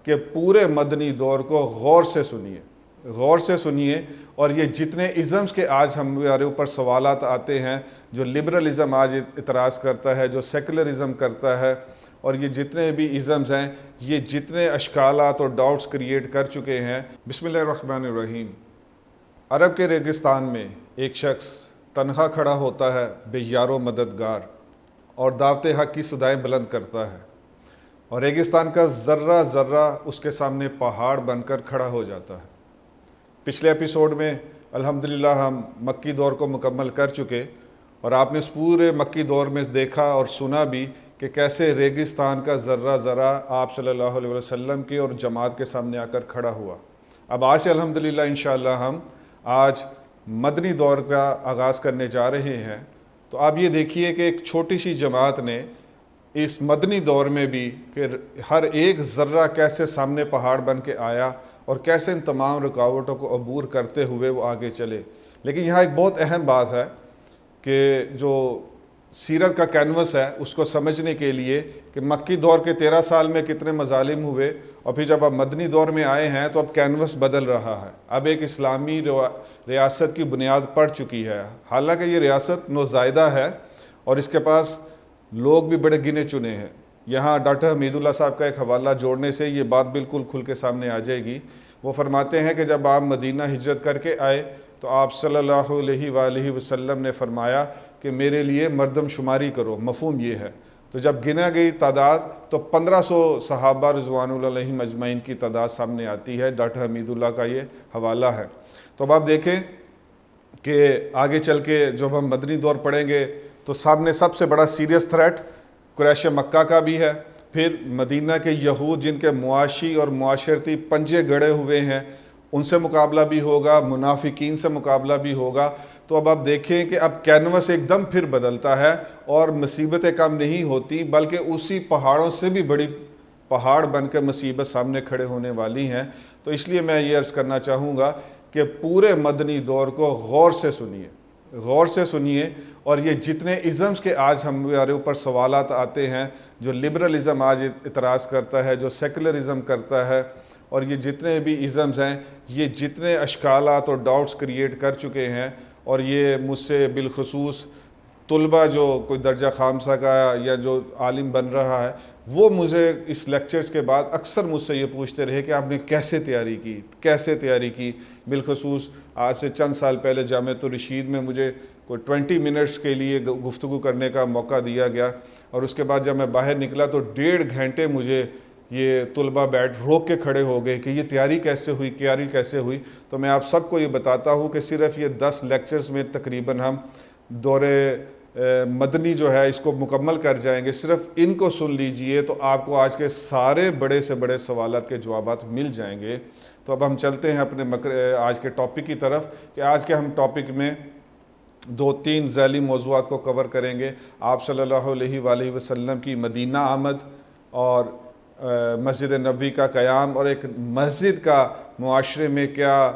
کہ پورے مدنی دور کو غور سے سنیے اور یہ جتنے ازمز کے آج ہمارے اوپر سوالات آتے ہیں، جو لبرلزم آج اعتراض کرتا ہے، جو سیکولرزم کرتا ہے، اور یہ جتنے بھی ازمز ہیں، یہ جتنے اشکالات اور ڈاؤٹس کریٹ کر چکے ہیں۔ بسم اللہ الرحمن الرحیم۔ عرب کے ریگستان میں ایک شخص تنہا کھڑا ہوتا ہے، بے یار و مددگار، اور دعوت حق کی صدائیں بلند کرتا ہے، اور ریگستان کا ذرہ ذرہ اس کے سامنے پہاڑ بن کر کھڑا ہو جاتا ہے۔ پچھلے ایپیسوڈ میں الحمدللہ ہم مکی دور کو مکمل کر چکے، اور آپ نے اس پورے مکی دور میں دیکھا اور سنا بھی کہ کیسے ریگستان کا ذرہ ذرہ آپ صلی اللہ علیہ وسلم کے اور جماعت کے سامنے آ کر کھڑا ہوا۔ اب آج سے الحمدللہ انشاءاللہ ہم آج مدنی دور کا آغاز کرنے جا رہے ہیں۔ تو آپ یہ دیکھیے کہ ایک چھوٹی سی جماعت نے اس مدنی دور میں بھی کہ ہر ایک ذرہ کیسے سامنے پہاڑ بن کے آیا اور کیسے ان تمام رکاوٹوں کو عبور کرتے ہوئے وہ آگے چلے۔ لیکن یہاں ایک بہت اہم بات ہے کہ جو سیرت کا کینوس ہے اس کو سمجھنے کے لیے کہ مکی دور کے 13 سال میں کتنے مظالم ہوئے، اور پھر جب آپ مدنی دور میں آئے ہیں تو اب کینوس بدل رہا ہے۔ اب ایک اسلامی ریاست کی بنیاد پڑ چکی ہے، حالانکہ یہ ریاست نوزائیدہ ہے اور اس کے پاس لوگ بھی بڑے گنے چنے ہیں۔ یہاں ڈاکٹر حمید اللہ صاحب کا ایک حوالہ جوڑنے سے یہ بات بالکل کھل کے سامنے آ جائے گی۔ وہ فرماتے ہیں کہ جب آپ مدینہ ہجرت کر کے آئے تو آپ صلی اللہ علیہ وآلہ وسلم نے فرمایا کہ میرے لیے مردم شماری کرو، مفہوم یہ ہے۔ تو جب گنا گئی تعداد تو 1500 صحابہ رضوان اللہ علیہم اجمعین کی تعداد سامنے آتی ہے۔ ڈاکٹر حمید اللہ کا یہ حوالہ ہے۔ تو اب آپ دیکھیں کہ آگے چل کے جب ہم مدنی دور پڑھیں گے تو سامنے سب سے بڑا سیریس تھریٹ قریش مکہ کا بھی ہے، پھر مدینہ کے یہود جن کے معاشی اور معاشرتی پنجے گڑے ہوئے ہیں ان سے مقابلہ بھی ہوگا، منافقین سے مقابلہ بھی ہوگا۔ تو اب آپ دیکھیں کہ اب کینوس ایک دم پھر بدلتا ہے اور مصیبتیں کم نہیں ہوتی بلکہ اسی پہاڑوں سے بھی بڑی پہاڑ بن کے مصیبت سامنے کھڑے ہونے والی ہیں۔ تو اس لیے میں یہ عرض کرنا چاہوں گا کہ پورے مدنی دور کو غور سے سنیے اور یہ جتنے ازمز کے آج ہمارے اوپر سوالات آتے ہیں، جو لبرلزم آج اعتراض کرتا ہے، جو سیکولرزم کرتا ہے، اور یہ جتنے بھی ازمز ہیں، یہ جتنے اشکالات اور ڈاؤٹس کریٹ کر چکے ہیں، اور یہ مجھ سے بالخصوص طلبہ جو کوئی درجہ خامسہ کا یا جو عالم بن رہا ہے وہ مجھے اس لیکچرز کے بعد اکثر مجھ سے یہ پوچھتے رہے کہ آپ نے کیسے تیاری کی۔ بالخصوص آج سے چند سال پہلے جامعۃ الرشید میں مجھے کوئی 20 منٹس کے لیے گفتگو کرنے کا موقع دیا گیا، اور اس کے بعد جب میں باہر نکلا تو 1.5 گھنٹے مجھے یہ طلبہ روک کے کھڑے ہو گئے کہ یہ تیاری کیسے ہوئی۔ تو میں آپ سب کو یہ بتاتا ہوں کہ صرف یہ 10 لیکچرز میں تقریباً ہم دور مدنی جو ہے اس کو مکمل کر جائیں گے۔ صرف ان کو سن لیجئے تو آپ کو آج کے سارے بڑے سے بڑے سوالات کے جوابات مل جائیں گے۔ تو اب ہم چلتے ہیں اپنے آج کے ٹاپک کی طرف کہ آج کے ہم ٹاپک میں 2-3 ذیلی موضوعات کو کور کریں گے۔ آپ صلی اللہ علیہ وآلہ وسلم کی مدینہ آمد اور مسجد نبوی کا قیام، اور ایک مسجد کا معاشرے میں کیا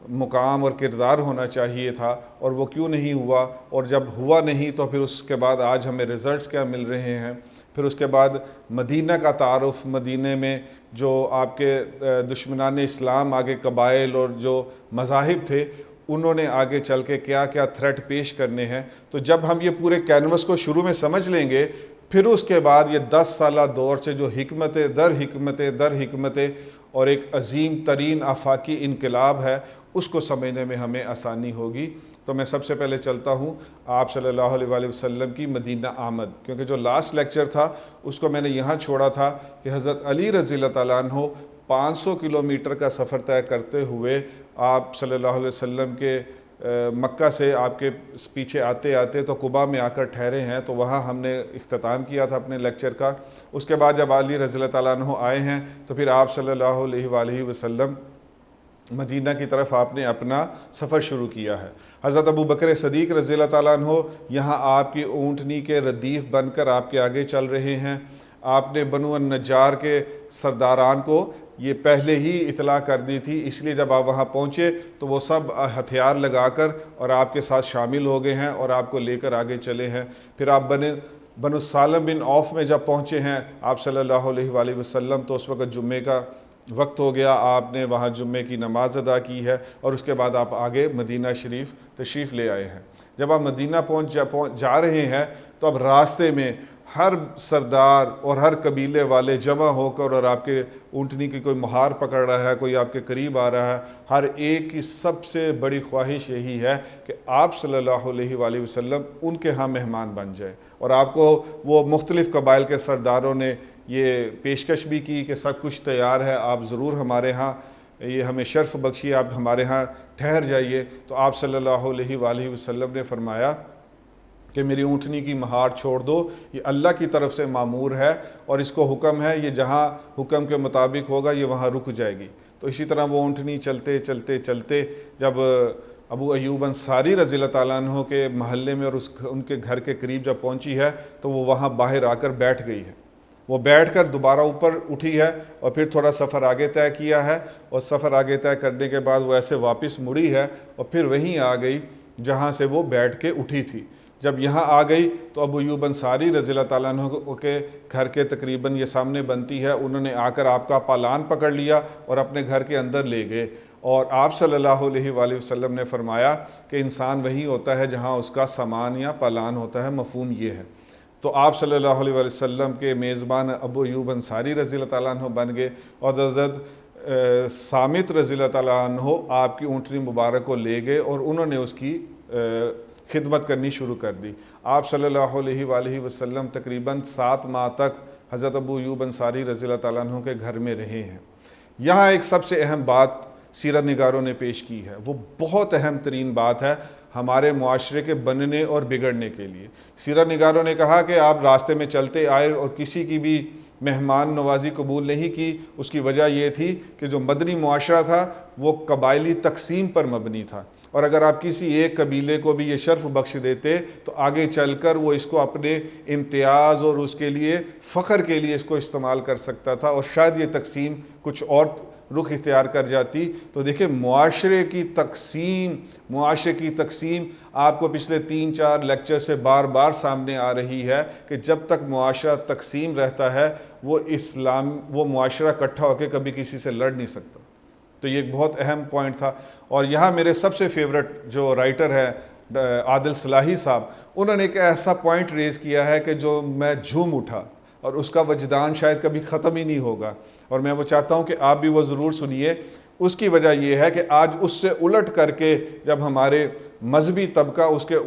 مقام اور کردار ہونا چاہیے تھا اور وہ کیوں نہیں ہوا، اور جب ہوا نہیں تو پھر اس کے بعد آج ہمیں ریزلٹس کیا مل رہے ہیں۔ پھر اس کے بعد مدینہ کا تعارف، مدینہ میں جو آپ کے دشمنان اسلام آگے قبائل اور جو مذاہب تھے انہوں نے آگے چل کے کیا کیا تھریٹ پیش کرنے ہیں۔ تو جب ہم یہ پورے کینوس کو شروع میں سمجھ لیں گے پھر اس کے بعد یہ 10 سالہ دور سے جو حکمتیں در حکمتیں اور ایک عظیم ترین آفاقی انقلاب ہے اس کو سمجھنے میں ہمیں آسانی ہوگی۔ تو میں سب سے پہلے چلتا ہوں آپ صلی اللہ علیہ وآلہ وسلم کی مدینہ آمد، کیونکہ جو لاسٹ لیکچر تھا اس کو میں نے یہاں چھوڑا تھا کہ حضرت علی رضی اللہ تعالیٰ عنہ 500 کلومیٹر کا سفر طے کرتے ہوئے آپ صلی اللہ علیہ وسلم کے مکہ سے آپ کے پیچھے آتے آتے تو قباء میں آ کر ٹھہرے ہیں۔ تو وہاں ہم نے اختتام کیا تھا اپنے لیکچر کا۔ اس کے بعد جب علی رضی اللہ تعالیٰ عنہ آئے ہیں تو پھر آپ صلی اللہ علیہ وآلہ وسلم مدینہ کی طرف آپ نے اپنا سفر شروع کیا ہے۔ حضرت ابو بکر صدیق رضی اللہ تعالیٰ عنہ یہاں آپ کی اونٹنی کے ردیف بن کر آپ کے آگے چل رہے ہیں۔ آپ نے بنو النجار کے سرداران کو یہ پہلے ہی اطلاع کر دی تھی، اس لیے جب آپ وہاں پہنچے تو وہ سب ہتھیار لگا کر اور آپ کے ساتھ شامل ہو گئے ہیں اور آپ کو لے کر آگے چلے ہیں۔ پھر آپ بنو سالم بن عوف میں جب پہنچے ہیں آپ صلی اللہ علیہ وآلہ وسلم تو اس وقت جمعے کا وقت ہو گیا، آپ نے وہاں جمعے کی نماز ادا کی ہے اور اس کے بعد آپ آگے مدینہ شریف تشریف لے آئے ہیں۔ جب آپ مدینہ جا رہے ہیں تو اب راستے میں ہر سردار اور ہر قبیلے والے جمع ہو کر اور آپ کے اونٹنی کی کوئی مہار پکڑ رہا ہے، کوئی آپ کے قریب آ رہا ہے، ہر ایک کی سب سے بڑی خواہش یہی ہے کہ آپ صلی اللہ علیہ وآلہ وسلم ان کے ہاں مہمان بن جائے۔ اور آپ کو وہ مختلف قبائل کے سرداروں نے یہ پیشکش بھی کی کہ سب کچھ تیار ہے، آپ ضرور ہمارے ہاں، یہ ہمیں شرف بخشی، آپ ہمارے ہاں ٹھہر جائیے۔ تو آپ صلی اللہ علیہ وآلہ وسلم نے فرمایا کہ میری اونٹنی کی مہار چھوڑ دو، یہ اللہ کی طرف سے مامور ہے اور اس کو حکم ہے، یہ جہاں حکم کے مطابق ہوگا یہ وہاں رک جائے گی۔ تو اسی طرح وہ اونٹنی چلتے چلتے چلتے جب ابو ایوب انصاری رضی اللہ تعالیٰ عنہ کے محلے میں اور ان کے گھر کے قریب جب پہنچی ہے تو وہ وہاں باہر آ کر بیٹھ گئی ہے۔ وہ بیٹھ کر دوبارہ اوپر اٹھی ہے اور پھر تھوڑا سفر آگے طے کیا ہے، اور سفر آگے طے کرنے کے بعد وہ ایسے واپس مڑی ہے اور پھر وہیں آ گئی جہاں سے وہ بیٹھ کے اٹھی تھی۔ جب یہاں آ گئی تو ابو ایوب انصاری رضی اللہ تعالیٰ عنہ کے گھر کے تقریباً یہ سامنے بنتی ہے، انہوں نے آ کر آپ کا پالان پکڑ لیا اور اپنے گھر کے اندر لے گئے۔ اور آپ صلی اللہ علیہ وآلہ وسلم نے فرمایا کہ انسان وہی ہوتا ہے جہاں اس کا سامان یا پالان ہوتا ہے، مفہوم یہ ہے۔ تو آپ صلی اللہ علیہ وآلہ وسلم کے میزبان ابو ایوب انصاری رضی اللہ تعالیٰ عنہ بن گئے، اور حضرت صامت رضی اللہ تعالیٰ عنہ آپ کی اونٹنی مبارک کو لے گئے اور انہوں نے اس کی خدمت کرنی شروع کر دی۔ آپ صلی اللہ علیہ وآلہ وسلم تقریباً 7 ماہ تک حضرت ابو ایوب انصاری رضی اللہ تعالیٰ عنہ کے گھر میں رہے ہیں۔ یہاں ایک سب سے اہم بات سیرت نگاروں نے پیش کی ہے، وہ بہت اہم ترین بات ہے ہمارے معاشرے کے بننے اور بگڑنے کے لیے۔ سیرت نگاروں نے کہا کہ آپ راستے میں چلتے آئے اور کسی کی بھی مہمان نوازی قبول نہیں کی، اس کی وجہ یہ تھی کہ جو مدنی معاشرہ تھا وہ قبائلی تقسیم پر مبنی تھا، اور اگر آپ کسی ایک قبیلے کو بھی یہ شرف بخش دیتے تو آگے چل کر وہ اس کو اپنے امتیاز اور اس کے لیے فخر کے لیے اس کو استعمال کر سکتا تھا، اور شاید یہ تقسیم کچھ اور رخ اختیار کر جاتی۔ تو دیکھیں معاشرے کی تقسیم آپ کو پچھلے 3-4 لیکچر سے بار بار سامنے آ رہی ہے کہ جب تک معاشرہ تقسیم رہتا ہے وہ معاشرہ اکٹھا ہو کے کبھی کسی سے لڑ نہیں سکتا۔ تو یہ ایک بہت اہم پوائنٹ تھا۔ اور یہاں میرے سب سے فیورٹ جو رائٹر ہے عادل صلاحی صاحب، انہوں نے ایک ایسا پوائنٹ ریز کیا ہے کہ جو میں جھوم اٹھا، اور اس کا وجدان شاید کبھی ختم ہی نہیں ہوگا، اور میں وہ چاہتا ہوں کہ آپ بھی وہ ضرور سنیے۔ اس کی وجہ یہ ہے کہ آج اس سے الٹ کر کے جب ہمارے مذہبی طبقہ اس کے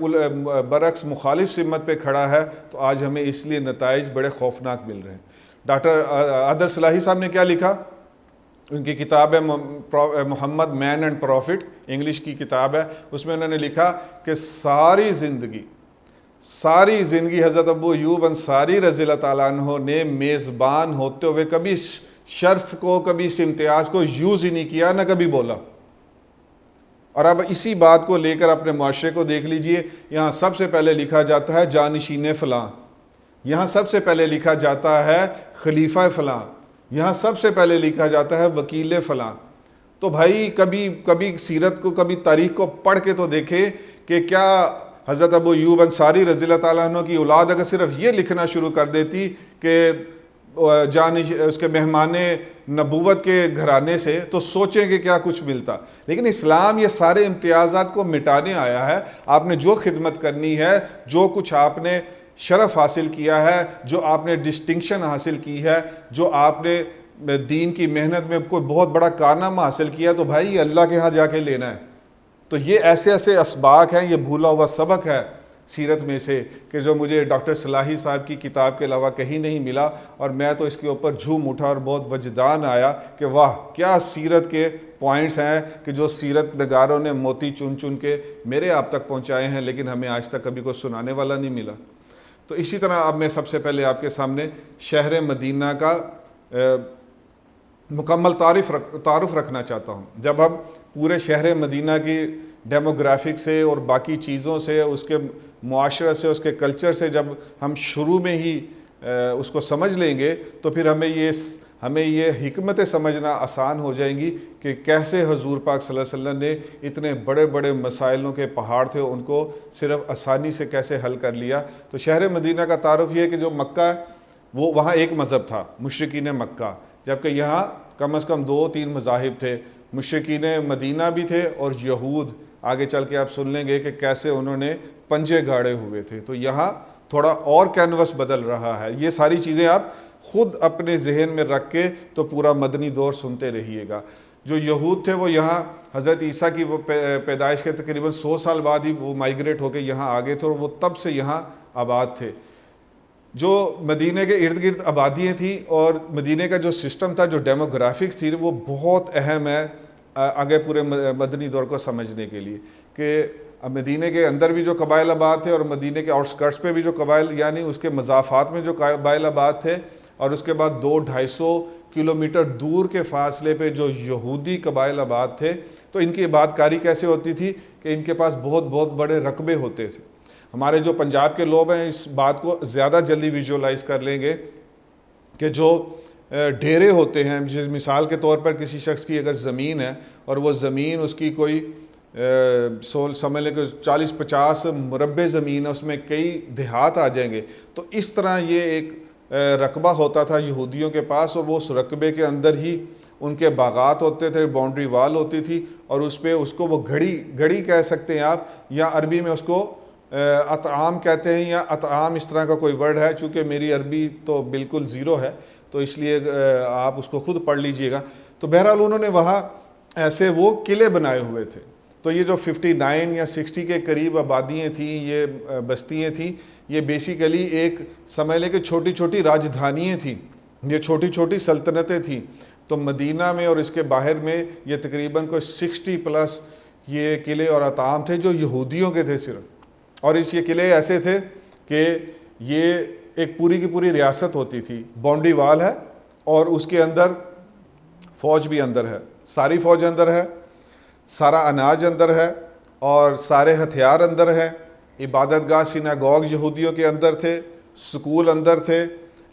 برعکس مخالف سمت پہ کھڑا ہے تو آج ہمیں اس لیے نتائج بڑے خوفناک مل رہے ہیں۔ ڈاکٹر عادل صلاحی صاحب نے کیا لکھا؟ ان کی کتاب ہے محمد مین اینڈ پروفٹ، انگلش کی کتاب ہے، اس میں انہوں نے لکھا کہ ساری زندگی حضرت ابو ایوب انصاری رضی اللہ تعالیٰ عنہ نے میزبان ہوتے ہوئے کبھی شرف کو، کبھی اس امتیاز کو یوز ہی نہیں کیا، نہ کبھی بولا۔ اور اب اسی بات کو لے کر اپنے معاشرے کو دیکھ لیجئے، یہاں سب سے پہلے لکھا جاتا ہے جانشین فلاں، یہاں سب سے پہلے لکھا جاتا ہے خلیفہ فلاں، یہاں سب سے پہلے لکھا جاتا ہے وکیل فلاں۔ تو بھائی کبھی سیرت کو، کبھی تاریخ کو پڑھ کے تو دیکھے کہ کیا حضرت ابو ایوب انصاری رضی اللہ تعالیٰ عنہ کی اولاد اگر صرف یہ لکھنا شروع کر دیتی کہ اس کے مہمان نبوت کے گھرانے سے، تو سوچیں کہ کیا کچھ ملتا۔ لیکن اسلام یہ سارے امتیازات کو مٹانے آیا ہے۔ آپ نے جو خدمت کرنی ہے، جو کچھ آپ نے شرف حاصل کیا ہے، جو آپ نے ڈسٹنکشن حاصل کی ہے، جو آپ نے دین کی محنت میں کوئی بہت بڑا کارنامہ حاصل کیا، تو بھائی یہ اللہ کے ہاں جا کے لینا ہے۔ تو یہ ایسے اسباق ہیں، یہ بھولا ہوا سبق ہے سیرت میں سے کہ جو مجھے ڈاکٹر صلاحی صاحب کی کتاب کے علاوہ کہیں نہیں ملا، اور میں تو اس کے اوپر جھوم اٹھا اور بہت وجدان آیا کہ واہ کیا سیرت کے پوائنٹس ہیں کہ جو سیرت نگاروں نے موتی چن چن کے میرے آپ تک پہنچائے ہیں، لیکن ہمیں آج تک کبھی کوئی سنانے والا نہیں ملا۔ تو اسی طرح اب میں سب سے پہلے آپ کے سامنے شہر مدینہ کا مکمل تعارف رکھنا چاہتا ہوں۔ جب ہم پورے شہر مدینہ کی ڈیموگرافک سے اور باقی چیزوں سے، اس کے معاشرے سے، اس کے کلچر سے جب ہم شروع میں ہی اس کو سمجھ لیں گے تو پھر ہمیں یہ حکمتیں سمجھنا آسان ہو جائیں گی کہ کیسے حضور پاک صلی اللہ علیہ وسلم نے اتنے بڑے بڑے مسائلوں کے پہاڑ تھے ان کو صرف آسانی سے کیسے حل کر لیا۔ تو شہر مدینہ کا تعارف یہ ہے کہ جو مکہ ہے وہ وہاں ایک مذہب تھا، مشرکین مکہ، جبکہ یہاں کم از کم 2-3 مذاہب تھے، مشرکین مدینہ بھی تھے اور یہود، آگے چل کے آپ سن لیں گے کہ کیسے انہوں نے پنجے گاڑے ہوئے تھے۔ تو یہاں تھوڑا اور کینوس بدل رہا ہے۔ یہ ساری چیزیں آپ خود اپنے ذہن میں رکھ کے تو پورا مدنی دور سنتے رہیے گا۔ جو یہود تھے وہ یہاں حضرت عیسیٰ کی وہ پیدائش کے تقریباً 100 سال بعد ہی وہ مائیگریٹ ہو کے یہاں آگے تھے، اور وہ تب سے یہاں آباد تھے۔ جو مدینہ کے ارد گرد آبادیاں تھیں اور مدینہ کا جو سسٹم تھا، جو ڈیموگرافکس تھی، وہ بہت اہم ہے آگے پورے مدنی دور کو سمجھنے کے لیے، کہ مدینہ کے اندر بھی جو قبائل آباد تھے اور مدینہ کے آؤٹسکرٹس پہ بھی جو قبائل، یعنی اس کے مضافات میں جو قبائل آباد تھے، اور اس کے بعد 200-250 کلومیٹر دور کے فاصلے پہ جو یہودی قبائل آباد تھے، تو ان کی عبادت کاری کیسے ہوتی تھی کہ ان کے پاس بہت بہت بڑے رقبے ہوتے تھے۔ ہمارے جو پنجاب کے لوگ ہیں اس بات کو زیادہ جلدی ویژولائز کر لیں گے کہ جو ڈیرے ہوتے ہیں، جس مثال کے طور پر کسی شخص کی اگر زمین ہے اور وہ زمین اس کی کوئی سمجھ لیں کہ 40-50 مربع زمین ہے، اس میں کئی دیہات آ جائیں گے، تو اس طرح یہ ایک رقبہ ہوتا تھا یہودیوں کے پاس، اور وہ اس رقبے کے اندر ہی ان کے باغات ہوتے تھے، باؤنڈری وال ہوتی تھی، اور اس پہ اس کو وہ گھڑی کہہ سکتے ہیں آپ، یا عربی میں اس کو اطعام کہتے ہیں، یا اطعام اس طرح کا کوئی ورڈ ہے، چونکہ میری عربی تو بالکل زیرو ہے تو اس لیے آپ اس کو خود پڑھ لیجئے گا۔ تو بہرحال انہوں نے وہاں ایسے وہ قلعے بنائے ہوئے تھے۔ تو یہ جو 59 یا 60 کے قریب آبادیاں تھیں، یہ بستیاں تھیں، یہ بیسیکلی ایک سمجھ لیں کہ چھوٹی چھوٹی راجدھانیاں تھیں، یہ چھوٹی چھوٹی سلطنتیں تھیں۔ تو مدینہ میں اور اس کے باہر میں یہ تقریباً کوئی 60+ یہ قلعے اور اطعام تھے جو یہودیوں کے تھے صرف، اور یہ قلعے ایسے تھے کہ یہ ایک پوری کی پوری ریاست ہوتی تھی، باؤنڈری وال ہے اور اس کے اندر فوج بھی اندر ہے، ساری فوج اندر ہے، سارا اناج اندر ہے، اور سارے ہتھیار اندر ہے، عبادت گاہ سیناگوگ یہودیوں کے اندر تھے، سکول اندر تھے،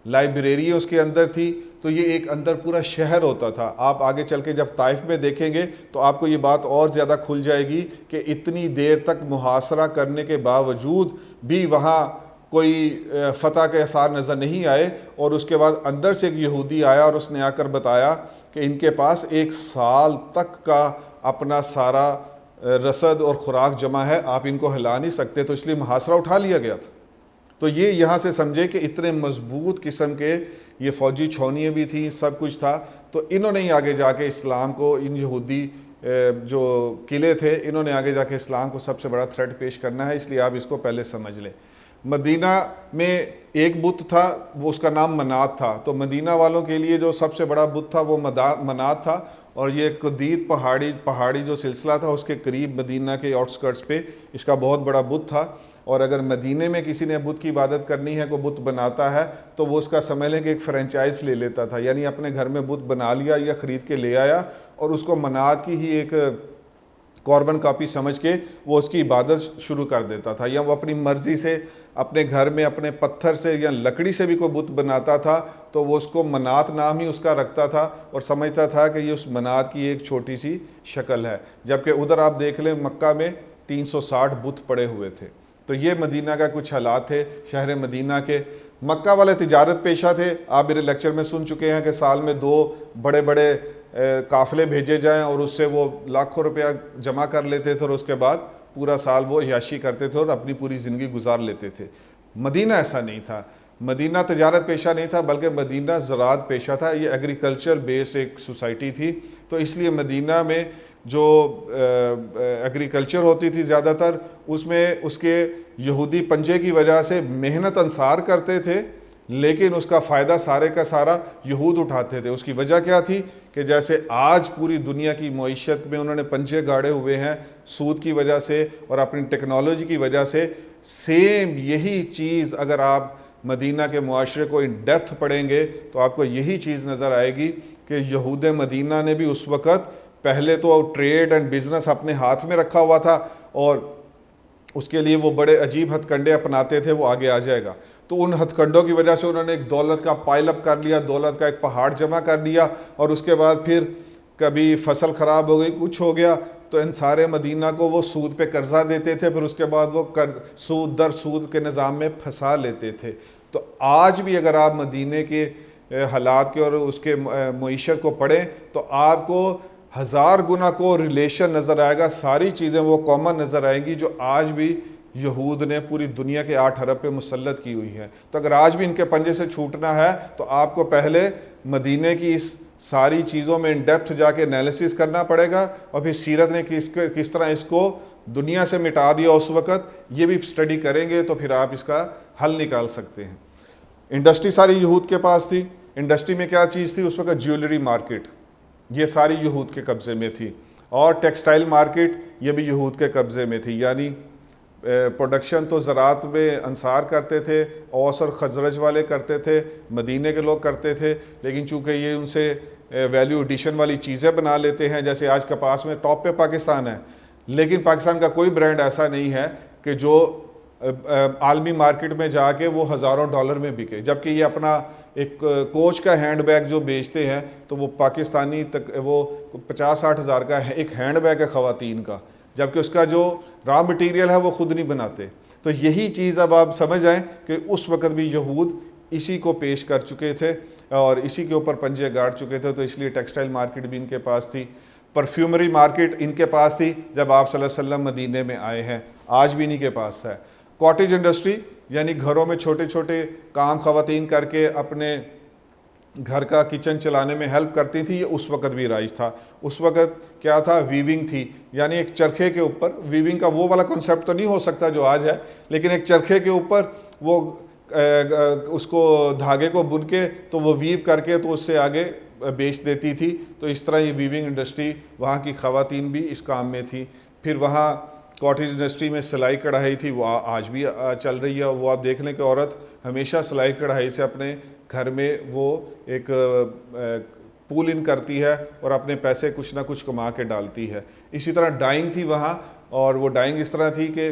لائبریری اس کے اندر تھی۔ تو یہ ایک اندر پورا شہر ہوتا تھا۔ آپ آگے چل کے جب طائف میں دیکھیں گے تو آپ کو یہ بات اور زیادہ کھل جائے گی کہ اتنی دیر تک محاصرہ کرنے کے باوجود بھی وہاں کوئی فتح کے آثار نظر نہیں آئے، اور اس کے بعد اندر سے ایک یہودی آیا اور اس نے آ کر بتایا کہ ان کے پاس 1 سال تک کا اپنا سارا رسد اور خوراک جمع ہے، آپ ان کو ہلا نہیں سکتے، تو اس لیے محاصرہ اٹھا لیا گیا تھا۔ تو یہ یہاں سے سمجھے کہ اتنے مضبوط قسم کے یہ فوجی چھاؤنیاں بھی تھیں، سب کچھ تھا۔ تو انہوں نے ہی آگے جا کے اسلام کو، ان یہودی جو قلعے تھے، انہوں نے آگے جا کے اسلام کو سب سے بڑا تھریٹ پیش کرنا ہے، اس لیے آپ اس کو پہلے سمجھ لیں۔ مدینہ میں ایک بت تھا، وہ اس کا نام منات تھا۔ تو مدینہ والوں کے لیے جو سب سے بڑا بت تھا وہ منات تھا، اور یہ قدید پہاڑی جو سلسلہ تھا اس کے قریب مدینہ کے آؤٹسکرٹس پہ اس کا بہت بڑا بت تھا۔ اور اگر مدینہ میں کسی نے بت کی عبادت کرنی ہے، کوئی بت بناتا ہے، تو وہ اس کا سمجھ لیں کہ ایک فرنچائز لے لیتا تھا، یعنی اپنے گھر میں بت بنا لیا یا خرید کے لے آیا، اور اس کو منات کی ہی ایک کاربن کاپی سمجھ کے وہ اس کی عبادت شروع کر دیتا تھا، یا وہ اپنی مرضی سے اپنے گھر میں اپنے پتھر سے یا لکڑی سے بھی کوئی بت بناتا تھا تو وہ اس کو منات نام ہی اس کا رکھتا تھا، اور سمجھتا تھا کہ یہ اس منات کی ایک چھوٹی سی شکل ہے۔ جبکہ ادھر آپ دیکھ لیں مکہ میں 360 بت پڑے ہوئے تھے۔ تو یہ مدینہ کا کچھ حالات تھے شہر مدینہ کے۔ مکہ والے تجارت پیشہ تھے، آپ میرے لیکچر میں سن چکے ہیں کہ سال میں 2 بڑے بڑے قافلے بھیجے جائیں اور اس سے وہ لاکھوں روپیہ جمع کر لیتے تھے، اور اس کے بعد پورا سال وہ عیاشی کرتے تھے اور اپنی پوری زندگی گزار لیتے تھے۔ مدینہ ایسا نہیں تھا، مدینہ تجارت پیشہ نہیں تھا، بلکہ مدینہ زراعت پیشہ تھا، یہ ایگریکلچر بیس ایک سوسائٹی تھی۔ تو اس لیے مدینہ میں جو ایگریکلچر ہوتی تھی زیادہ تر، اس میں اس کے یہودی پنجے کی وجہ سے محنت انصار کرتے تھے، لیکن اس کا فائدہ سارے کا سارا یہود اٹھاتے تھے۔ اس کی وجہ کیا تھی کہ جیسے آج پوری دنیا کی معیشت میں انہوں نے پنجے گاڑے ہوئے ہیں سود کی وجہ سے اور اپنی ٹیکنالوجی کی وجہ سے، سیم یہی چیز اگر آپ مدینہ کے معاشرے کو ان ڈیپتھ پڑھیں گے تو آپ کو یہی چیز نظر آئے گی کہ یہود مدینہ نے بھی اس وقت پہلے تو ٹریڈ اینڈ بزنس اپنے ہاتھ میں رکھا ہوا تھا، اور اس کے لیے وہ بڑے عجیب ہتھ کنڈے اپناتے تھے، وہ آگے آ جائے گا۔ تو ان ہتھ کنڈوں کی وجہ سے انہوں نے ایک دولت کا پائل اپ کر لیا، دولت کا ایک پہاڑ جمع کر لیا، اور اس کے بعد پھر کبھی فصل خراب ہو گئی، کچھ ہو گیا، تو ان سارے مدینہ کو وہ سود پہ قرضہ دیتے تھے، پھر اس کے بعد وہ سود در سود کے نظام میں پھنسا لیتے تھے۔ تو آج بھی اگر آپ مدینہ کے حالات کے اور اس کے معیشت کو پڑھیں تو آپ کو 1000 گنا کو ریلیشن نظر آئے گا، ساری چیزیں وہ کامن نظر آئیں گی جو آج بھی یہود نے پوری دنیا کے 8 ارب پہ مسلط کی ہوئی ہے۔ تو اگر آج بھی ان کے پنجے سے چھوٹنا ہے تو آپ کو پہلے مدینے کی اس ساری چیزوں میں ان ڈیپتھ جا کے انالیسس کرنا پڑے گا، اور پھر سیرت نے کس طرح اس کو دنیا سے مٹا دیا اس وقت، یہ بھی اسٹڈی کریں گے تو پھر آپ اس کا حل نکال سکتے ہیں۔ انڈسٹری ساری یہود کے پاس تھی۔ انڈسٹری میں کیا چیز تھی اس وقت؟ جیولری مارکیٹ، یہ ساری یہود کے قبضے میں تھی، اور ٹیکسٹائل مارکیٹ یہ بھی یہود کے قبضے میں تھی۔ یعنی پروڈکشن تو زراعت میں انصار کرتے تھے، اوس اور خزرج والے کرتے تھے، مدینے کے لوگ کرتے تھے، لیکن چونکہ یہ ان سے ویلیو ایڈیشن والی چیزیں بنا لیتے ہیں، جیسے آج کپاس میں ٹاپ پہ پاکستان ہے، لیکن پاکستان کا کوئی برانڈ ایسا نہیں ہے کہ جو عالمی مارکیٹ میں جا کے وہ ہزاروں ڈالر میں بکے، جبکہ یہ اپنا ایک کوچ کا ہینڈ بیگ جو بیچتے ہیں تو وہ پاکستانی تک وہ 50-60 ہزار کا ایک ہینڈ بیگ ہے خواتین کا، جبکہ اس کا جو را مٹیریل ہے وہ خود نہیں بناتے۔ تو یہی چیز اب آپ سمجھ جائیں کہ اس وقت بھی یہود اسی کو پیش کر چکے تھے اور اسی کے اوپر پنجے گاڑ چکے تھے، تو اس لیے ٹیکسٹائل مارکیٹ بھی ان کے پاس تھی، پرفیومری مارکیٹ ان کے پاس تھی جب آپ صلی اللہ علیہ وسلم مدینے میں آئے ہیں، آج بھی انہی کے پاس ہے۔ کاٹیج انڈسٹری یعنی گھروں میں چھوٹے چھوٹے کام خواتین کر کے اپنے گھر کا کچن چلانے میں ہیلپ کرتی تھی، یہ اس وقت بھی رائج تھا۔ اس وقت کیا تھا؟ ویونگ تھی، یعنی ایک چرخے کے اوپر، ویونگ کا وہ والا کنسیپٹ تو نہیں ہو سکتا جو آج ہے، لیکن ایک چرخے کے اوپر وہ اس کو دھاگے کو بن کے تو وہ ویو کر کے تو اس سے آگے بیچ دیتی تھی۔ تو اس طرح یہ ویونگ انڈسٹری وہاں کی خواتین بھی اس کام میں تھی۔ پھر وہاں کاٹیج انڈسٹری میں سلائی کڑھائی تھی، وہ آج بھی چل رہی ہے۔ وہ آپ دیکھ لیں کہ عورت ہمیشہ سلائی کڑھائی سے اپنے گھر میں وہ ایک پول ان کرتی ہے اور اپنے پیسے کچھ نہ کچھ کما کے ڈالتی ہے۔ اسی طرح ڈائنگ تھی وہاں، اور وہ ڈائنگ اس طرح تھی کہ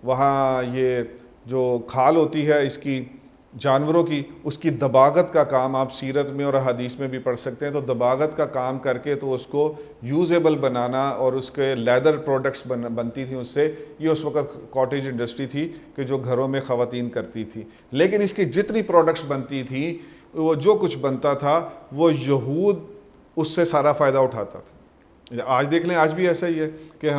وہاں یہ جو کھال ہوتی ہے اس کی جانوروں کی، اس کی دباغت کا کام آپ سیرت میں اور حدیث میں بھی پڑھ سکتے ہیں۔ تو دباغت کا کام کر کے تو اس کو یوزیبل بنانا اور اس کے لیدر پروڈکٹس بنتی تھیں اس سے، یہ اس وقت کاٹیج انڈسٹری تھی کہ جو گھروں میں خواتین کرتی تھی۔ لیکن اس کی جتنی پروڈکٹس بنتی تھیں، وہ جو کچھ بنتا تھا وہ یہود اس سے سارا فائدہ اٹھاتا تھا۔ آج دیکھ لیں، آج بھی ایسا ہی ہے کہ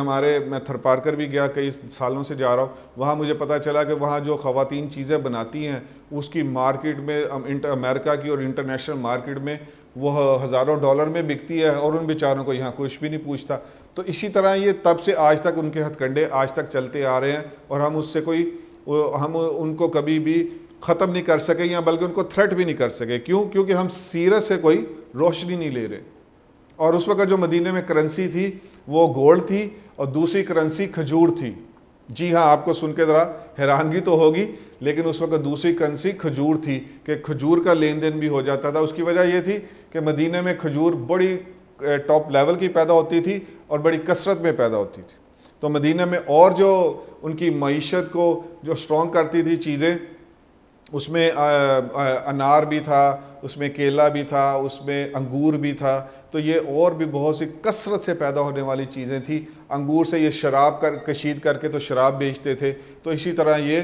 میں تھر پارکر بھی گیا، کئی سالوں سے جا رہا ہوں، وہاں مجھے پتہ چلا کہ وہاں جو خواتین چیزیں بناتی ہیں اس کی مارکیٹ میں، امریکہ کی اور انٹرنیشنل مارکیٹ میں وہ ہزاروں ڈالر میں بکتی ہے، اور ان بیچاروں کو یہاں کچھ بھی نہیں پوچھتا۔ تو اسی طرح یہ تب سے آج تک ان کے ہتھ کنڈے آج تک چلتے آ رہے ہیں، اور ہم ان کو کبھی بھی ختم نہیں کر سکے، یا بلکہ ان کو تھریٹ بھی نہیں کر سکے۔ کیوں؟ کیونکہ ہم سیرت سے کوئی روشنی نہیں لے رہے۔ اور اس وقت جو مدینے میں کرنسی تھی وہ گولڈ تھی، اور دوسری کرنسی کھجور تھی۔ جی ہاں، آپ کو سن کے ذرا حیرانگی تو ہوگی، لیکن اس وقت دوسری کرنسی کھجور تھی کہ کھجور کا لین دین بھی ہو جاتا تھا۔ اس کی وجہ یہ تھی کہ مدینے میں کھجور بڑی ٹاپ لیول کی پیدا ہوتی تھی اور بڑی کثرت میں پیدا ہوتی تھی۔ تو مدینہ میں اور جو ان کی معیشت کو جو سٹرونگ کرتی تھی چیزیں، اس میں انار بھی تھا، اس میں کیلا بھی تھا، اس میں انگور بھی تھا۔ تو یہ اور بھی بہت سی کثرت سے پیدا ہونے والی چیزیں تھیں۔ انگور سے یہ شراب کشید کر کے تو شراب بیچتے تھے۔ تو اسی طرح یہ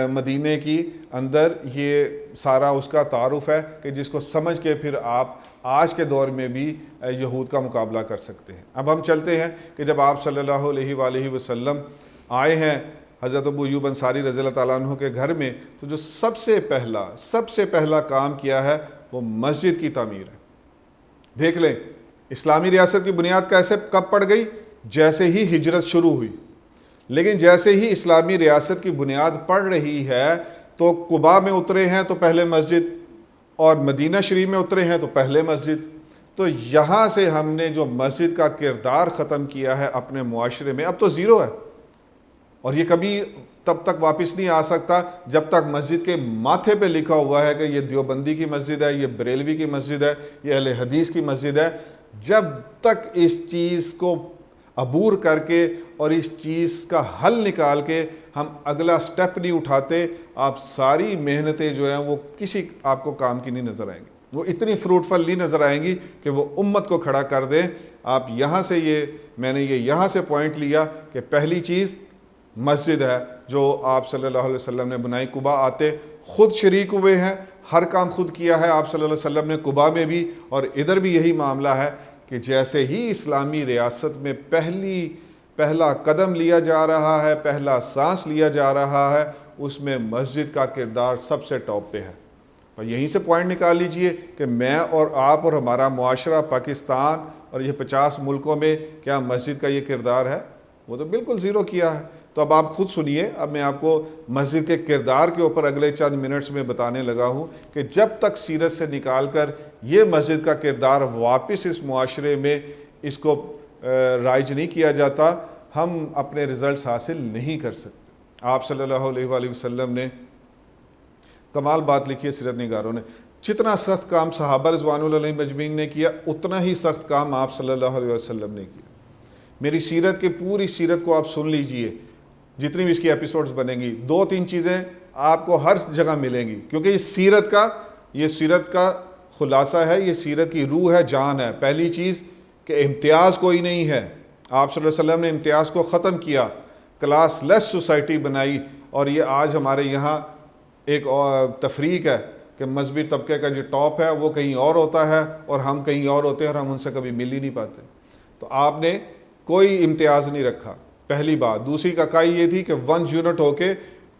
مدینے کی اندر یہ سارا اس کا تعارف ہے کہ جس کو سمجھ کے پھر آپ آج کے دور میں بھی یہود کا مقابلہ کر سکتے ہیں۔ اب ہم چلتے ہیں کہ جب آپ صلی اللہ علیہ وآلہ وسلم آئے ہیں حضرت ابو ایوب انصاری رضی اللہ تعالیٰ عنہ کے گھر میں، تو جو سب سے پہلا کام کیا ہے وہ مسجد کی تعمیر ہے۔ دیکھ لیں اسلامی ریاست کی بنیاد کب پڑ گئی؟ جیسے ہی ہجرت شروع ہوئی، لیکن جیسے ہی اسلامی ریاست کی بنیاد پڑ رہی ہے تو قباء میں اترے ہیں تو پہلے مسجد، اور مدینہ شریف میں اترے ہیں تو پہلے مسجد۔ تو یہاں سے ہم نے جو مسجد کا کردار ختم کیا ہے اپنے معاشرے میں، اب تو زیرو ہے، اور یہ کبھی تب تک واپس نہیں آ سکتا جب تک مسجد کے ماتھے پہ لکھا ہوا ہے کہ یہ دیوبندی کی مسجد ہے، یہ بریلوی کی مسجد ہے، یہ اہل حدیث کی مسجد ہے۔ جب تک اس چیز کو عبور کر کے اور اس چیز کا حل نکال کے ہم اگلا سٹیپ نہیں اٹھاتے، آپ ساری محنتیں جو ہیں وہ کسی آپ کو کام کی نہیں نظر آئیں گی، وہ اتنی فروٹفل نہیں نظر آئیں گی کہ وہ امت کو کھڑا کر دیں۔ آپ یہاں سے میں نے یہاں سے پوائنٹ لیا کہ پہلی چیز مسجد ہے جو آپ صلی اللہ علیہ وسلم نے بنائی۔ قباء آتے خود شریک ہوئے ہیں، ہر کام خود کیا ہے آپ صلی اللہ علیہ وسلم نے، قباء میں بھی، اور ادھر بھی یہی معاملہ ہے کہ جیسے ہی اسلامی ریاست میں پہلا قدم لیا جا رہا ہے، پہلا سانس لیا جا رہا ہے، اس میں مسجد کا کردار سب سے ٹاپ پہ ہے۔ اور یہیں سے پوائنٹ نکال لیجئے کہ میں اور آپ اور ہمارا معاشرہ پاکستان اور یہ 50 ملکوں میں کیا مسجد کا یہ کردار ہے؟ وہ تو بالکل زیرو کیا ہے۔ تو اب آپ خود سنیے، اب میں آپ کو مسجد کے کردار کے اوپر اگلے چند منٹس میں بتانے لگا ہوں کہ جب تک سیرت سے نکال کر یہ مسجد کا کردار واپس اس معاشرے میں اس کو رائج نہیں کیا جاتا، ہم اپنے رزلٹس حاصل نہیں کر سکتے۔ آپ صلی اللہ علیہ وآلہ وسلم نے کمال بات لکھی ہے سیرت نگاروں نے، جتنا سخت کام صحابہ رضوان اللہ علیہم اجمعین نے کیا، اتنا ہی سخت کام آپ صلی اللہ علیہ وسلم نے کیا۔ میری سیرت کی پوری سیرت کو آپ سن لیجئے، جتنی بھی اس کی ایپیسوڈز بنیں گی، 2-3 چیزیں آپ کو ہر جگہ ملیں گی، کیونکہ یہ سیرت کا خلاصہ ہے، یہ سیرت کی روح ہے، جان ہے۔ پہلی چیز کہ امتیاز کوئی نہیں ہے، آپ صلی اللہ علیہ وسلم نے امتیاز کو ختم کیا، کلاس لیس سوسائٹی بنائی، اور یہ آج ہمارے یہاں ایک تفریق ہے کہ مذہبی طبقے کا جو ٹاپ ہے وہ کہیں اور ہوتا ہے اور ہم کہیں اور ہوتے ہیں، اور ہم ان سے کبھی مل ہی نہیں پاتے۔ تو آپ نے کوئی امتیاز نہیں رکھا، پہلی بات۔ دوسری کائی یہ تھی کہ 1 یونٹ ہو کے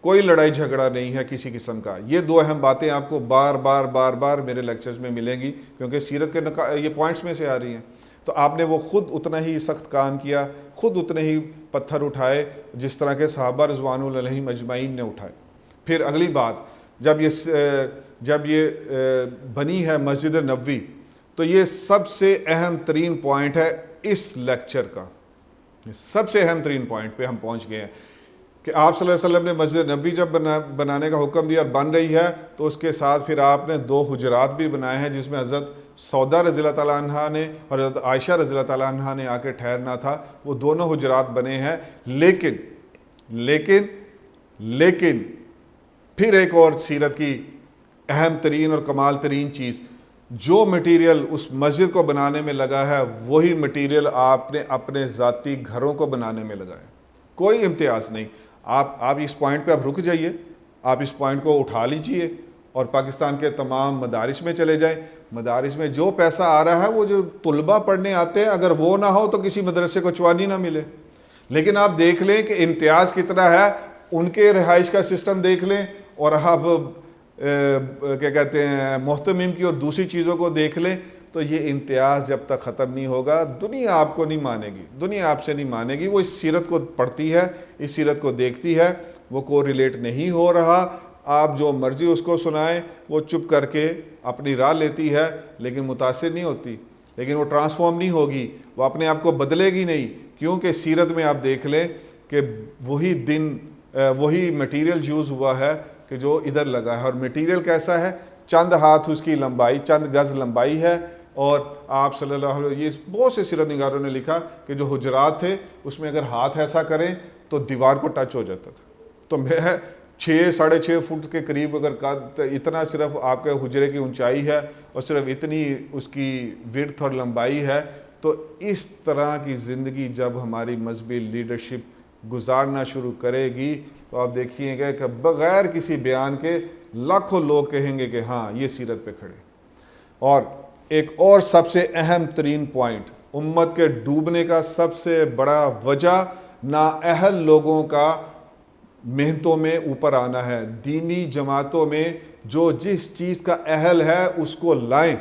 کوئی لڑائی جھگڑا نہیں ہے کسی قسم کا۔ یہ 2 اہم باتیں آپ کو بار بار میرے لیکچرز میں ملیں گی، کیونکہ سیرت کے یہ پوائنٹس میں سے آ رہی ہیں۔ تو آپ نے وہ خود اتنا ہی سخت کام کیا، خود اتنے ہی پتھر اٹھائے جس طرح کے صحابہ رضوان اللہ علیہم اجمعین نے اٹھائے۔ پھر اگلی بات، جب یہ بنی ہے مسجد نبوی، تو یہ سب سے اہم ترین پوائنٹ ہے اس لیکچر کا، سب سے اہم ترین پوائنٹ پہ ہم پہنچ گئے ہیں کہ آپ صلی اللہ علیہ وسلم نے مسجد نبوی جب بنانے کا حکم دیا اور بن رہی ہے، تو اس کے ساتھ پھر آپ نے 2 حجرات بھی بنائے ہیں، جس میں حضرت سودا رضی اللہ تعالیٰ عنہ نے اور حضرت عائشہ رضی اللہ تعالیٰ عنہ نے آ کے ٹھہرنا تھا، وہ دونوں حجرات بنے ہیں۔ لیکن پھر ایک اور سیرت کی اہم ترین اور کمال ترین چیز، جو مٹیریل اس مسجد کو بنانے میں لگا ہے وہی مٹیریل آپ نے اپنے ذاتی گھروں کو بنانے میں لگا ہے، کوئی امتیاز نہیں۔ آپ اس پوائنٹ پہ آپ رک جائیے، آپ اس پوائنٹ کو اٹھا لیجئے اور پاکستان کے تمام مدارس میں چلے جائیں۔ مدارس میں جو پیسہ آ رہا ہے، وہ جو طلبہ پڑھنے آتے ہیں، اگر وہ نہ ہو تو کسی مدرسے کو چوانی نہ ملے۔ لیکن آپ دیکھ لیں کہ امتیاز کتنا ہے، ان کے رہائش کا سسٹم دیکھ لیں، اور آپ کیا کہتے ہیں محتمم کی اور دوسری چیزوں کو دیکھ لیں، تو یہ امتیاز جب تک ختم نہیں ہوگا دنیا آپ کو نہیں مانے گی، دنیا آپ سے نہیں مانے گی۔ وہ اس سیرت کو پڑھتی ہے، اس سیرت کو دیکھتی ہے، وہ کو ریلیٹ نہیں ہو رہا، آپ جو مرضی اس کو سنائیں، وہ چپ کر کے اپنی راہ لیتی ہے، لیکن متاثر نہیں ہوتی، لیکن وہ ٹرانسفارم نہیں ہوگی، وہ اپنے آپ کو بدلے گی نہیں، کیونکہ سیرت میں آپ دیکھ لیں کہ وہی مٹیریل یوز ہوا ہے کہ جو ادھر لگا ہے، اور مٹیریل کیسا ہے، چند ہاتھ اس کی لمبائی، چند گز لمبائی ہے۔ اور آپ صلی اللہ علیہ وسلم، یہ بہت سے سیرت نگاروں نے لکھا کہ جو حجرات تھے اس میں اگر ہاتھ ایسا کریں تو دیوار کو ٹچ ہو جاتا تھا۔ تو میں 6-6.5 فٹ کے قریب اگر اتنا صرف آپ کے حجرے کی اونچائی ہے اور صرف اتنی اس کی وڈتھ اور لمبائی ہے، تو اس طرح کی زندگی جب ہماری مذہبی لیڈرشپ گزارنا شروع کرے گی تو آپ دیکھیے گا کہ بغیر کسی بیان کے لاکھوں لوگ کہیں گے کہ ہاں یہ سیرت پہ کھڑے۔ اور ایک اور سب سے اہم ترین پوائنٹ، امت کے ڈوبنے کا سب سے بڑا وجہ نااہل لوگوں کا محنتوں میں اوپر آنا ہے۔ دینی جماعتوں میں جو جس چیز کا اہل ہے اس کو لائیں۔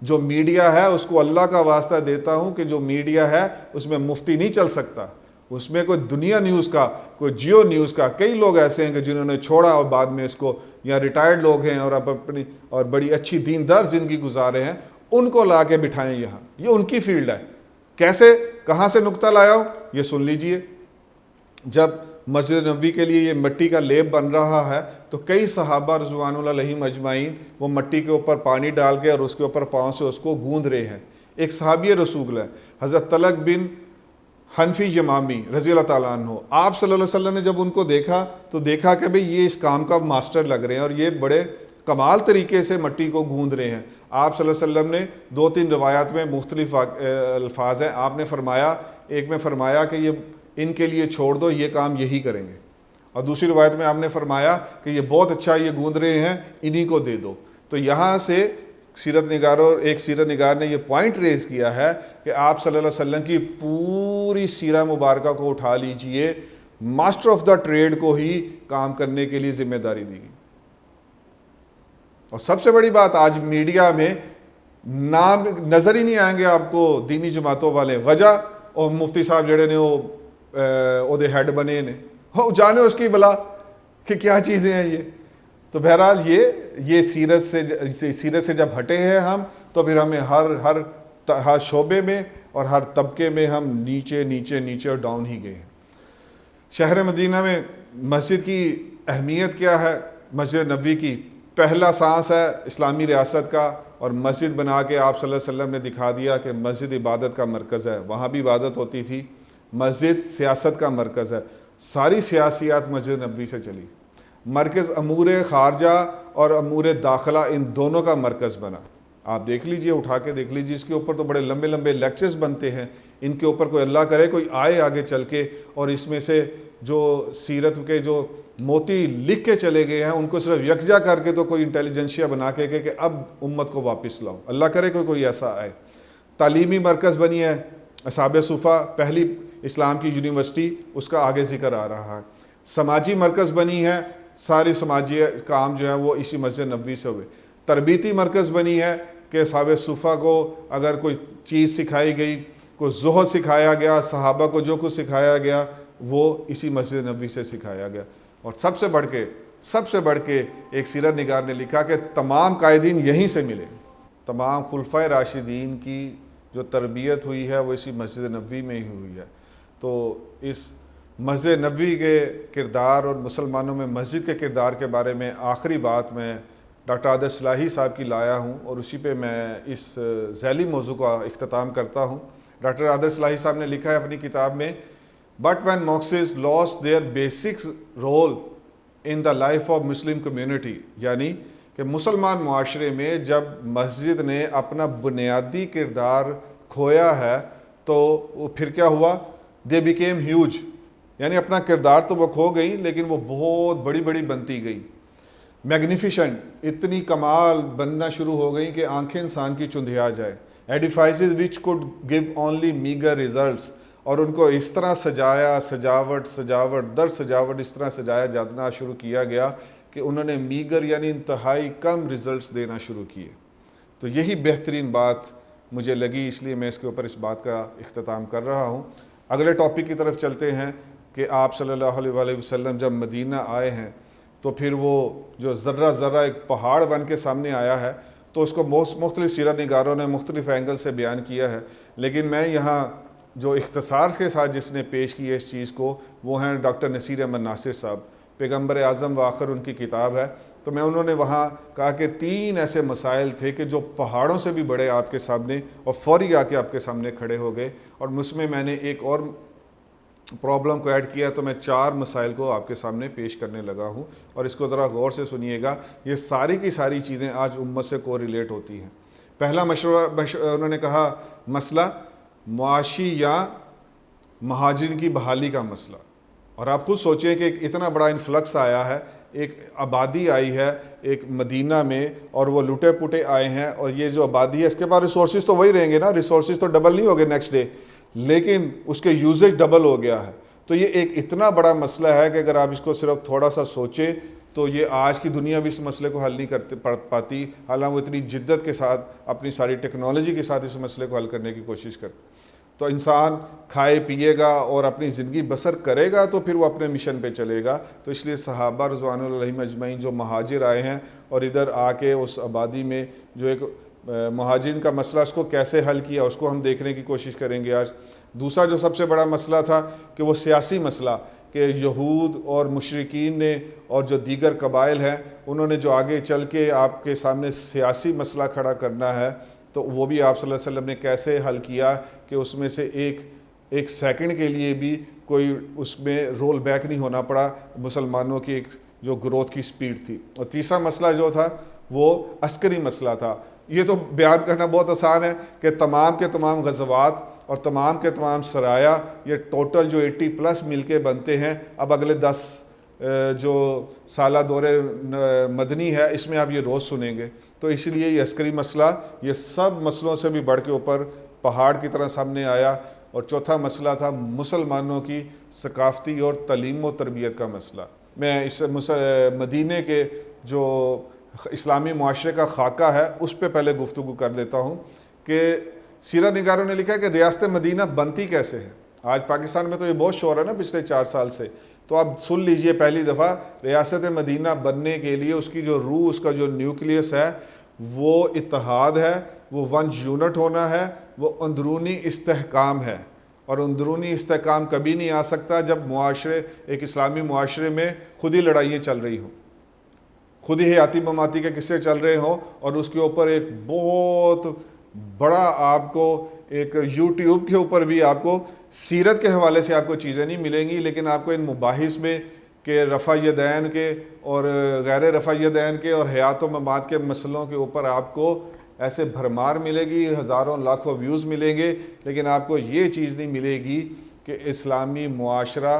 جو میڈیا ہے اس کو اللہ کا واسطہ دیتا ہوں کہ جو میڈیا ہے اس میں مفتی نہیں چل سکتا، اس میں کوئی دنیا نیوز کا، کوئی جیو نیوز کا، کئی لوگ ایسے ہیں کہ جنہوں نے چھوڑا اور بعد میں اس کو، یا ریٹائرڈ لوگ ہیں اور اب اپنی اور بڑی اچھی دیندار زندگی گزار رہے ہیں، ان کو لا کے بٹھائیں یہاں، یہ ان کی فیلڈ ہے۔ کیسے، کہاں سے نقطہ لایا ہوں یہ سن لیجئے۔ جب مسجد نبوی کے لیے یہ مٹی کا لیپ بن رہا ہے تو کئی صحابہ رضوان اللہ علیہم اجمعین وہ مٹی کے اوپر پانی ڈال کے اور اس کے اوپر پاؤں سے اس کو گوندھ رہے ہیں۔ ایک صحابی رسول ہے حضرت طلق بن حنفی یمامی رضی اللہ تعالیٰ عنہ، آپ صلی اللہ علیہ وسلم نے جب ان کو دیکھا تو دیکھا کہ بھئی یہ اس کام کا ماسٹر لگ رہے ہیں اور یہ بڑے کمال طریقے سے مٹی کو گوندھ رہے ہیں۔ آپ صلی اللہ علیہ وسلم نے 2-3 روایات میں مختلف الفاظ ہیں، آپ نے فرمایا، ایک میں فرمایا کہ یہ ان کے لیے چھوڑ دو، یہ کام یہی کریں گے، اور دوسری روایت میں آپ نے فرمایا کہ یہ بہت اچھا یہ گوندھ رہے ہیں، انہی کو دے دو۔ تو یہاں سے سیرت نگاروں ایک سیرت نگار نے یہ پوائنٹ ریز کیا ہے کہ آپ صلی اللہ علیہ وسلم کی پوری سیرہ مبارکہ کو اٹھا لیجئے، ماسٹر آف دا ٹریڈ کو ہی کام کرنے کے لیے ذمہ داری دی گئی. اور سب سے بڑی بات، آج میڈیا میں نام نظر ہی نہیں آئیں گے آپ کو دینی جماعتوں والے. وجہ اور مفتی صاحب جڑے نے وہ دے ہیڈ بنے نے، ہو جانے اس کی بلا کہ کیا چیزیں ہیں یہ. تو بہرحال یہ سیرت سے جب ہٹے ہیں ہم، تو پھر ہمیں ہر شعبے میں اور ہر طبقے میں ہم نیچے نیچے نیچے اور ڈاؤن ہی گئے ہیں. شہر مدینہ میں مسجد کی اہمیت کیا ہے؟ مسجد نبوی کی پہلا سانس ہے اسلامی ریاست کا، اور مسجد بنا کے آپ صلی اللہ علیہ وسلم نے دکھا دیا کہ مسجد عبادت کا مرکز ہے. وہاں بھی عبادت ہوتی تھی. مسجد سیاست کا مرکز ہے. ساری سیاسیات مسجد نبوی سے چلی. مرکز امور خارجہ اور امور داخلہ ان دونوں کا مرکز بنا. آپ دیکھ لیجئے، اٹھا کے دیکھ لیجئے، اس کے اوپر تو بڑے لمبے لمبے لیکچرز بنتے ہیں. ان کے اوپر کوئی اللہ کرے کوئی آئے آگے چل کے اور اس میں سے جو سیرت کے جو موتی لکھ کے چلے گئے ہیں ان کو صرف یکجا کر کے تو کوئی انٹیلیجنشیا بنا کے کہ اب امت کو واپس لاؤ. اللہ کرے کوئی ایسا آئے. تعلیمی مرکز بنی ہے اصحاب صفہ، پہلی اسلام کی یونیورسٹی، اس کا آگے ذکر آ رہا ہے. سماجی مرکز بنی ہے، ساری سماجی کام جو ہے وہ اسی مسجد نبوی سے ہوئے. تربیتی مرکز بنی ہے کہ اصحاب صفہ کو اگر کوئی چیز سکھائی گئی، کوئی زہد سکھایا گیا، صحابہ کو جو کچھ سکھایا گیا وہ اسی مسجد نبوی سے سکھایا گیا. اور سب سے بڑھ کے ایک سیرت نگار نے لکھا کہ تمام قائدین یہیں سے ملے. تمام خلفائے راشدین کی جو تربیت ہوئی ہے وہ اسی مسجد نبوی میں ہی ہوئی ہے. تو اس مسجد نبوی کے کردار اور مسلمانوں میں مسجد کے کردار کے بارے میں آخری بات میں ڈاکٹر عادل صلاحی صاحب کی لایا ہوں، اور اسی پہ میں اس ذیلی موضوع کا اختتام کرتا ہوں. ڈاکٹر عادل صلاحی صاحب نے لکھا ہے اپنی کتاب میں، But when Marxists lost their basic role in the life of Muslim community، یعنی کہ مسلمان معاشرے میں جب مسجد نے اپنا بنیادی کردار کھویا ہے تو پھر کیا ہوا؟ They became huge، یعنی اپنا کردار تو وہ کھو گئی لیکن وہ بہت بڑی بڑی بنتی گئی. میگنیفیشنٹ، اتنی کمال بننا شروع ہو گئی کہ آنکھیں انسان کی چندھیا جائے. Edifices which could give only meager results، اور ان کو اس طرح سجایا، سجاوٹ در سجاوٹ اس طرح سجایا جانا شروع کیا گیا کہ انہوں نے میگر یعنی انتہائی کم ریزلٹس دینا شروع کیے. تو یہی بہترین بات مجھے لگی، اس لیے میں اس کے اوپر اس بات کا اختتام کر رہا ہوں. اگلے ٹاپک کی طرف چلتے ہیں کہ آپ صلی اللہ علیہ وآلہ وسلم جب مدینہ آئے ہیں تو پھر وہ جو ذرہ ذرہ ایک پہاڑ بن کے سامنے آیا ہے، تو اس کو مختلف سیرت نگاروں نے مختلف اینگل سے بیان کیا ہے. لیکن میں یہاں جو اختصار کے ساتھ جس نے پیش کی ہے اس چیز کو، وہ ہیں ڈاکٹر نصیر احمد ناصر صاحب، پیغمبر اعظم و آخر ان کی کتاب ہے. تو میں انہوں نے وہاں کہا کہ 3 ایسے مسائل تھے کہ جو پہاڑوں سے بھی بڑے آپ کے سامنے اور فوری آ کے آپ کے سامنے کھڑے ہو گئے. اور اس میں نے ایک اور پرابلم کو ایڈ کیا، تو میں 4 مسائل کو آپ کے سامنے پیش کرنے لگا ہوں، اور اس کو ذرا غور سے سنیے گا. یہ ساری کی ساری چیزیں آج امت سے کو ریلیٹ ہوتی ہیں. پہلا انہوں نے کہا مسئلہ معاشی یا مہاجرین کی بحالی کا مسئلہ. اور آپ خود سوچیں کہ ایک اتنا بڑا انفلکس آیا ہے، ایک آبادی آئی ہے ایک مدینہ میں، اور وہ لوٹے پوٹے آئے ہیں، اور یہ جو آبادی ہے اس کے پاس ریسورسز تو وہی رہیں گے نا، ریسورسز تو ڈبل نہیں ہو گئے نیکسٹ ڈے، لیکن اس کے یوزیج ڈبل ہو گیا ہے. تو یہ ایک اتنا بڑا مسئلہ ہے کہ اگر آپ اس کو صرف تھوڑا سا سوچیں تو یہ آج کی دنیا بھی اس مسئلے کو حل نہیں کر پاتی، حالانکہ وہ اتنی جدت کے ساتھ اپنی ساری ٹیکنالوجی کے ساتھ اس مسئلے کو حل کرنے کی کوشش کرتے. تو انسان کھائے پیے گا اور اپنی زندگی بسر کرے گا تو پھر وہ اپنے مشن پہ چلے گا. تو اس لیے صحابہ رضوان اللہ علیہم اجمعین جو مہاجر آئے ہیں اور ادھر آ کے اس آبادی میں جو ایک مہاجرین کا مسئلہ اس کو کیسے حل کیا، اس کو ہم دیکھنے کی کوشش کریں گے آج. دوسرا جو سب سے بڑا مسئلہ تھا کہ وہ سیاسی مسئلہ، کہ یہود اور مشرکین نے اور جو دیگر قبائل ہیں انہوں نے جو آگے چل کے آپ کے سامنے سیاسی مسئلہ کھڑا کرنا ہے، تو وہ بھی آپ صلی اللہ علیہ وسلم نے کیسے حل کیا کہ اس میں سے ایک سیکنڈ کے لیے بھی کوئی اس میں رول بیک نہیں ہونا پڑا. مسلمانوں کی ایک جو گروتھ کی سپیڈ تھی. اور تیسرا مسئلہ جو تھا وہ عسکری مسئلہ تھا. یہ تو بیان کرنا بہت آسان ہے کہ تمام کے تمام غزوات اور تمام کے تمام سرایا یہ ٹوٹل جو 80+ مل کے بنتے ہیں. اب اگلے 10 جو سالہ دور مدنی ہے اس میں آپ یہ روز سنیں گے تو اس لیے یہ عسکری مسئلہ یہ سب مسئلوں سے بھی بڑھ کے اوپر پہاڑ کی طرح سامنے آیا. اور چوتھا مسئلہ تھا مسلمانوں کی ثقافتی اور تعلیم و تربیت کا مسئلہ. میں اس مدینے کے جو اسلامی معاشرے کا خاکہ ہے اس پہ پہلے گفتگو کر دیتا ہوں کہ سیرت نگاروں نے لکھا کہ ریاست مدینہ بنتی کیسے ہے. آج پاکستان میں تو یہ بہت شور ہے نا پچھلے 4 سال سے, تو آپ سن لیجئے پہلی دفعہ ریاست مدینہ بننے کے لیے اس کی جو روح, اس کا جو نیوکلیس ہے وہ اتحاد ہے, وہ ون یونٹ ہونا ہے, وہ اندرونی استحکام ہے. اور اندرونی استحکام کبھی نہیں آ سکتا جب معاشرے, ایک اسلامی معاشرے میں خود ہی لڑائیاں چل رہی ہوں, خود ہی حیاتی مماتی کے قصے چل رہے ہوں, اور اس کے اوپر ایک بہت بڑا آپ کو ایک یوٹیوب کے اوپر بھی آپ کو سیرت کے حوالے سے آپ کو چیزیں نہیں ملیں گی, لیکن آپ کو ان مباحث میں کہ رفع یدین کے اور غیر رفع یدین کے اور حیات و ممات کے مسئلوں کے اوپر آپ کو ایسے بھرمار ملے گی, ہزاروں لاکھوں ویوز ملیں گے, لیکن آپ کو یہ چیز نہیں ملے گی کہ اسلامی معاشرہ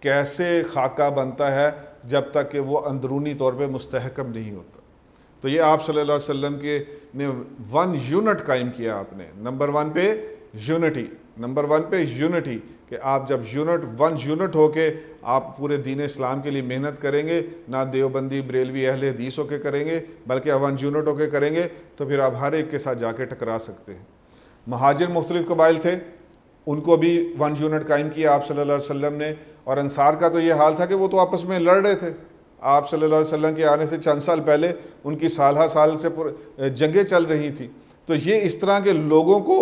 کیسے خاکہ بنتا ہے جب تک کہ وہ اندرونی طور پہ مستحکم نہیں ہوتا. تو یہ آپ صلی اللہ علیہ وسلم کے نے ون یونٹ قائم کیا. آپ نے نمبر 1 پہ یونٹی, نمبر 1 پہ یونٹی, کہ آپ جب ون یونٹ ہو کے آپ پورے دین اسلام کے لیے محنت کریں گے, نہ دیوبندی بریلوی اہل حدیث ہو کے کریں گے بلکہ ون یونٹ ہو کے کریں گے, تو پھر آپ ہر ایک کے ساتھ جا کے ٹکرا سکتے ہیں. مہاجر مختلف قبائل تھے, ان کو بھی ون یونٹ قائم کیا آپ صلی اللہ علیہ وسلم نے. اور انصار کا تو یہ حال تھا کہ وہ تو آپس میں لڑ رہے تھے. آپ صلی اللہ علیہ وسلم کے آنے سے چند سال پہلے ان کی سالہ سال سے جنگیں چل رہی تھی. تو یہ اس طرح کے لوگوں کو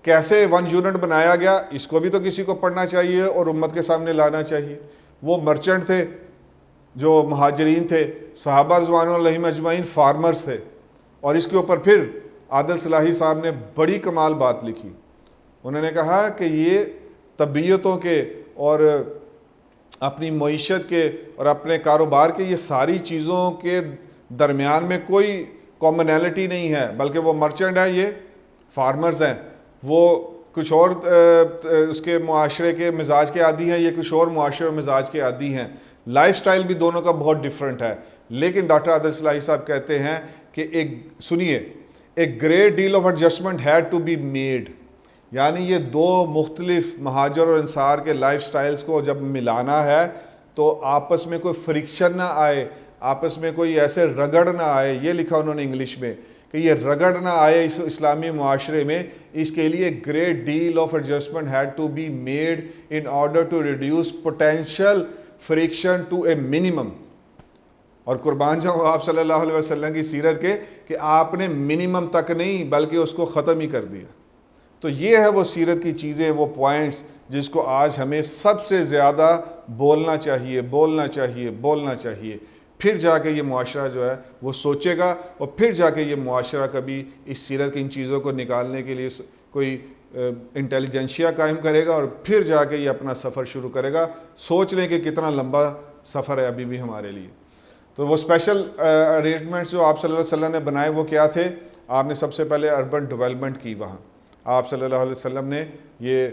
کیسے ون یونٹ بنایا گیا, اس کو بھی تو کسی کو پڑھنا چاہیے اور امت کے سامنے لانا چاہیے. وہ مرچنٹ تھے جو مہاجرین تھے, صحابہ رضوان اللہ علیہم اجمعین فارمرز تھے. اور اس کے اوپر پھر عادل صلاحی صاحب نے بڑی کمال بات لکھی. انہوں نے کہا کہ یہ طبیعتوں کے اور اپنی معیشت کے اور اپنے کاروبار کے یہ ساری چیزوں کے درمیان میں کوئی کامنالٹی نہیں ہے, بلکہ وہ مرچنٹ ہیں, یہ فارمرز ہیں. وہ کچھ اور اس کے معاشرے کے مزاج کے عادی ہیں, یہ کچھ اور معاشرے و مزاج کے عادی ہیں. لائف سٹائل بھی دونوں کا بہت ڈیفرنٹ ہے. لیکن ڈاکٹر عادل صلاحی صاحب کہتے ہیں کہ سنیے, a great deal of adjustment had to be made. یعنی یہ دو مختلف مہاجر اور انصار کے لائف سٹائلز کو جب ملانا ہے تو آپس میں کوئی فرکشن نہ آئے, آپس میں کوئی ایسے رگڑ نہ آئے. یہ لکھا انہوں نے انگلش میں کہ یہ رگڑ نہ آئے اس اسلامی معاشرے میں. اس کے لیے great deal of adjustment had to be made in order to reduce potential friction to a minimum. اور قربان جاؤں آپ صلی اللہ علیہ وسلم کی سیرت کے کہ آپ نے منیمم تک نہیں بلکہ اس کو ختم ہی کر دیا. تو یہ ہے وہ سیرت کی چیزیں, وہ پوائنٹس جس کو آج ہمیں سب سے زیادہ بولنا چاہیے, بولنا چاہیے, بولنا چاہیے. پھر جا کے یہ معاشرہ جو ہے وہ سوچے گا, اور پھر جا کے یہ معاشرہ کبھی اس سیرت کی ان چیزوں کو نکالنے کے لیے کوئی انٹیلیجنشیا قائم کرے گا, اور پھر جا کے یہ اپنا سفر شروع کرے گا. سوچ لیں کہ کتنا لمبا سفر ہے ابھی بھی ہمارے لیے. تو وہ اسپیشل ارینجمنٹس جو آپ صلی اللہ علیہ وسلم نے بنائے وہ کیا تھے؟ آپ نے سب سے پہلے اربن ڈیولپمنٹ کی. وہاں آپ صلی اللہ علیہ وسلم نے, یہ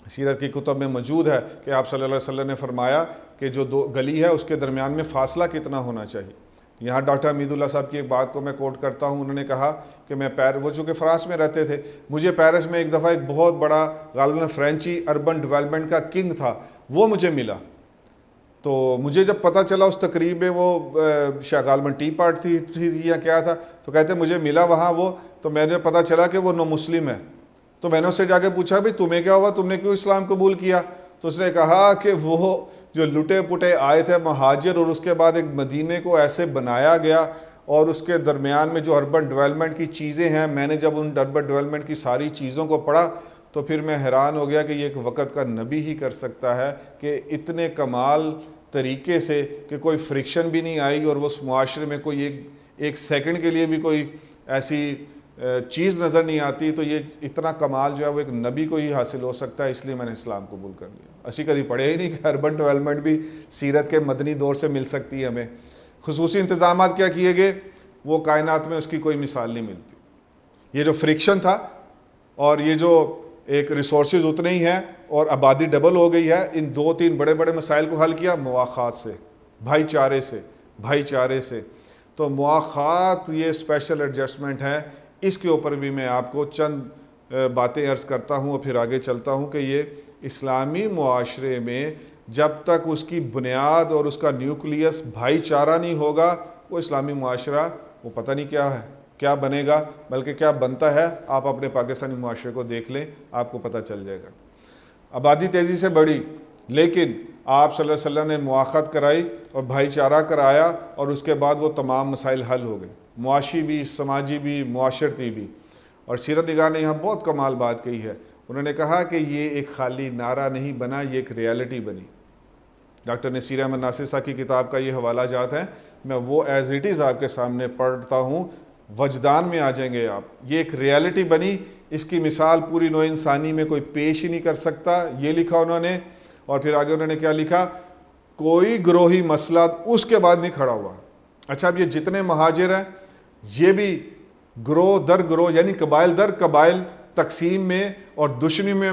سیرت کی کتب میں موجود ہے کہ آپ صلی اللہ علیہ وسلم نے فرمایا کہ جو دو گلی ہے اس کے درمیان میں فاصلہ کتنا ہونا چاہیے. یہاں ڈاکٹر حمید اللہ صاحب کی ایک بات کو میں کوٹ کرتا ہوں. انہوں نے کہا کہ میں وہ چونکہ فرانس میں رہتے تھے, مجھے پیرس میں ایک دفعہ ایک بہت بڑا غالباً فرینچی اربن ڈیولپمنٹ کا کنگ تھا, وہ مجھے ملا. تو مجھے جب پتہ چلا اس تقریب میں, وہ شاید غالباً ٹی پارٹی تھی یا کیا تھا, تو کہتے مجھے ملا وہاں وہ, تو میں نے پتہ چلا کہ وہ نو مسلم ہے. تو میں نے اس سے جا کے پوچھا بھائی تمہیں کیا ہوا, تم نے کیوں اسلام قبول کیا؟ تو اس نے کہا کہ وہ جو لٹے پٹے آئے تھے مہاجر, اور اس کے بعد ایک مدینے کو ایسے بنایا گیا, اور اس کے درمیان میں جو اربن ڈیولپمنٹ کی چیزیں ہیں, میں نے جب ان اربن ڈیولپمنٹ کی ساری چیزوں کو پڑھا تو پھر میں حیران ہو گیا کہ یہ ایک وقت کا نبی ہی کر سکتا ہے کہ اتنے کمال طریقے سے کہ کوئی فرکشن بھی نہیں آئی, اور وہ اس معاشرے میں کوئی ایک سیکنڈ کے لیے بھی کوئی ایسی چیز نظر نہیں آتی. تو یہ اتنا کمال جو ہے وہ ایک نبی کو ہی حاصل ہو سکتا ہے, اس لیے میں نے اسلام قبول کر لیا. اسی کبھی پڑھے ہی نہیں کہ اربن ڈیولپمنٹ بھی سیرت کے مدنی دور سے مل سکتی ہے ہمیں. خصوصی انتظامات کیا کیے گئے, وہ کائنات میں اس کی کوئی مثال نہیں ملتی. یہ جو فرکشن تھا اور یہ جو ایک ریسورسز اتنے ہی ہیں اور آبادی ڈبل ہو گئی ہے, ان 2-3 بڑے بڑے مسائل کو حل کیا مواخات سے, بھائی چارے سے. تو تو مواخات یہ اسپیشل ایڈجسٹمنٹ ہے، اس کے اوپر بھی میں آپ کو چند باتیں عرض کرتا ہوں اور پھر آگے چلتا ہوں کہ یہ اسلامی معاشرے میں جب تک اس کی بنیاد اور اس کا نیوکلیس بھائی چارہ نہیں ہوگا، وہ اسلامی معاشرہ وہ پتہ نہیں کیا ہے، کیا بنے گا، بلکہ کیا بنتا ہے آپ اپنے پاکستانی معاشرے کو دیکھ لیں، آپ کو پتہ چل جائے گا۔ آبادی تیزی سے بڑھی، لیکن آپ صلی اللہ علیہ وسلم نے مواخات کرائی اور بھائی چارہ کرایا، اور اس کے بعد وہ تمام مسائل حل ہو گئے، معاشی بھی، سماجی بھی، معاشرتی بھی۔ اور سیرت نگار نے یہاں بہت کمال بات کہی ہے، انہوں نے کہا کہ یہ ایک خالی نعرہ نہیں بنا، یہ ایک ریالٹی بنی۔ ڈاکٹر نصیر احمد ناصر صاحب کی کتاب کا یہ حوالہ جات ہے، میں وہ ایز اٹ از آپ کے سامنے پڑھتا ہوں، وجدان میں آ جائیں گے آپ۔ یہ ایک ریالٹی بنی، اس کی مثال پوری نوع انسانی میں کوئی پیش ہی نہیں کر سکتا، یہ لکھا انہوں نے۔ اور پھر آگے انہوں نے کیا لکھا، کوئی گروہی مسئلہ اس کے بعد نہیں کھڑا ہوا۔ اچھا، اب یہ جتنے مہاجر ہیں یہ بھی گروہ در گروہ، یعنی قبائل در قبائل تقسیم میں اور دشمنی میں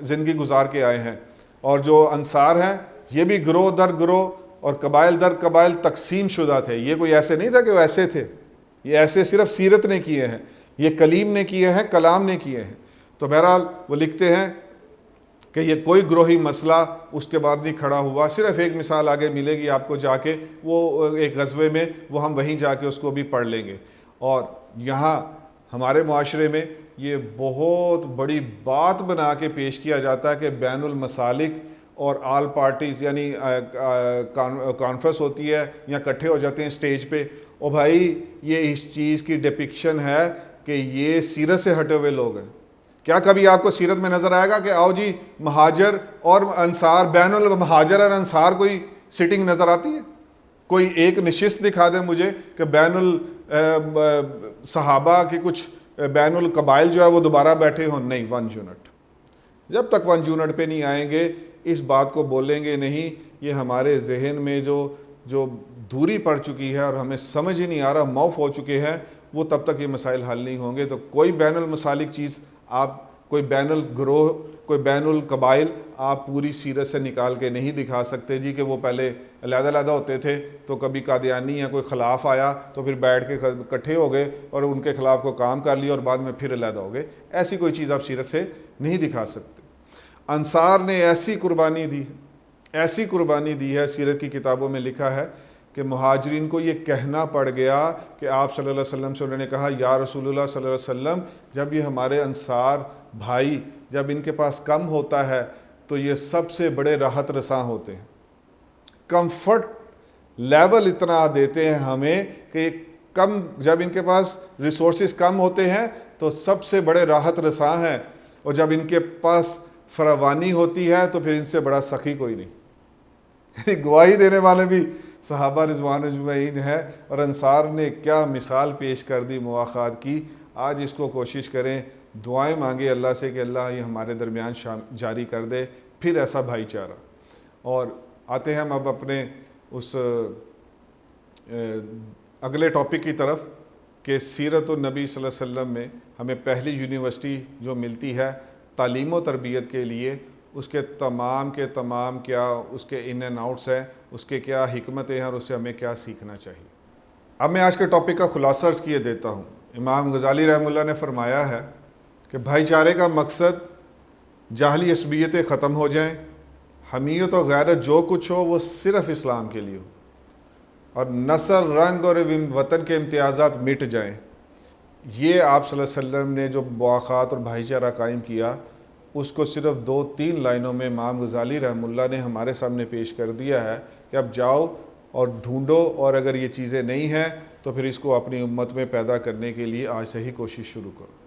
زندگی گزار کے آئے ہیں، اور جو انصار ہیں یہ بھی گروہ در گروہ اور قبائل در قبائل تقسیم شدہ تھے۔ یہ کوئی ایسے نہیں تھا کہ وہ ایسے تھے، یہ ایسے صرف سیرت نے کیے ہیں، یہ کلیم نے کیے ہیں، کلام نے کیے ہیں۔ تو بہرحال وہ لکھتے ہیں کہ یہ کوئی گروہی مسئلہ اس کے بعد نہیں کھڑا ہوا۔ صرف ایک مثال آگے ملے گی آپ کو جا کے، وہ ایک غزوے میں، وہ ہم وہیں جا کے اس کو بھی پڑھ لیں گے۔ اور یہاں ہمارے معاشرے میں یہ بہت بڑی بات بنا کے پیش کیا جاتا ہے کہ بین المسالک اور آل پارٹیز، یعنی کانفرنس ہوتی ہے یا اکٹھے ہو جاتے ہیں سٹیج پہ، او بھائی یہ اس چیز کی ڈپکشن ہے کہ یہ سیرت سے ہٹے ہوئے لوگ ہیں۔ کیا کبھی آپ کو سیرت میں نظر آئے گا کہ آؤ جی مہاجر اور انصار، بین المہاجر اور انصار کوئی سٹنگ نظر آتی ہے؟ کوئی ایک نشست دکھا دیں مجھے کہ بین الصحابہ کی کچھ بین القبائل جو ہے وہ دوبارہ بیٹھے ہوں؟ نہیں، 1 یونٹ۔ جب تک 1 یونٹ پہ نہیں آئیں گے، اس بات کو بولیں گے نہیں، یہ ہمارے ذہن میں جو دوری پڑ چکی ہے اور ہمیں سمجھ ہی نہیں آ رہا، موف ہو چکے ہیں، وہ تب تک یہ مسائل حل نہیں ہوں گے۔ تو کوئی بین المسالک چیز آپ، کوئی بین الگروہ، کوئی بین القبائل آپ پوری سیرت سے نکال کے نہیں دکھا سکتے جی کہ وہ پہلے علیحدہ علیحدہ ہوتے تھے، تو کبھی قادیانی یا کوئی خلاف آیا تو پھر بیٹھ کے اکٹھے ہو گئے اور ان کے خلاف کو کام کر لیا اور بعد میں پھر علیحدہ ہو گئے۔ ایسی کوئی چیز آپ سیرت سے نہیں دکھا سکتے۔ انصار نے ایسی قربانی دی ہے، سیرت کی کتابوں میں لکھا ہے کہ مہاجرین کو یہ کہنا پڑ گیا کہ آپ صلی اللہ علیہ وسلم سے انہوں نے کہا، یا رسول اللہ صلی اللہ علیہ وسلم، جب یہ ہمارے انصار بھائی جب ان کے پاس کم ہوتا ہے تو یہ سب سے بڑے راحت رساں ہوتے ہیں، کمفرٹ لیول اتنا دیتے ہیں ہمیں کہ کم، جب ان کے پاس ریسورسز کم ہوتے ہیں تو سب سے بڑے راحت رساں ہیں، اور جب ان کے پاس فراوانی ہوتی ہے تو پھر ان سے بڑا سخی کوئی نہیں۔ گواہی دینے والے بھی صحابہ رضوان اجمعین ہے، اور انصار نے کیا مثال پیش کر دی مواخات کی۔ آج اس کو کوشش کریں، دعائیں مانگے اللہ سے کہ اللہ یہ ہمارے درمیان جاری کر دے پھر ایسا بھائی چارہ۔ اور آتے ہیں ہم اب اپنے اس اگلے ٹاپک کی طرف کہ سیرت النبی صلی اللہ علیہ وسلم میں ہمیں پہلی یونیورسٹی جو ملتی ہے تعلیم و تربیت کے لیے، اس کے تمام کیا اس کے ان اینڈ آؤٹس ہیں، اس کے کیا حکمتیں ہیں اور اس سے ہمیں کیا سیکھنا چاہیے۔ اب میں آج کے ٹاپک کا خلاصہ عرض کیے دیتا ہوں۔ امام غزالی رحمہ اللہ نے فرمایا ہے کہ بھائی چارے کا مقصد جاہلی عصبیتیں ختم ہو جائیں، حمیت و غیرت جو کچھ ہو وہ صرف اسلام کے لیے ہو، اور نسل، رنگ اور وطن کے امتیازات مٹ جائیں۔ یہ آپ صلی اللہ علیہ وسلم نے جو مواخات اور بھائی چارہ قائم کیا، اس کو صرف 2-3 لائنوں میں امام غزالی رحمہ اللہ نے ہمارے سامنے پیش کر دیا ہے کہ اب جاؤ اور ڈھونڈو، اور اگر یہ چیزیں نہیں ہیں تو پھر اس کو اپنی امت میں پیدا کرنے کے لیے آج سے ہی کوشش شروع کرو۔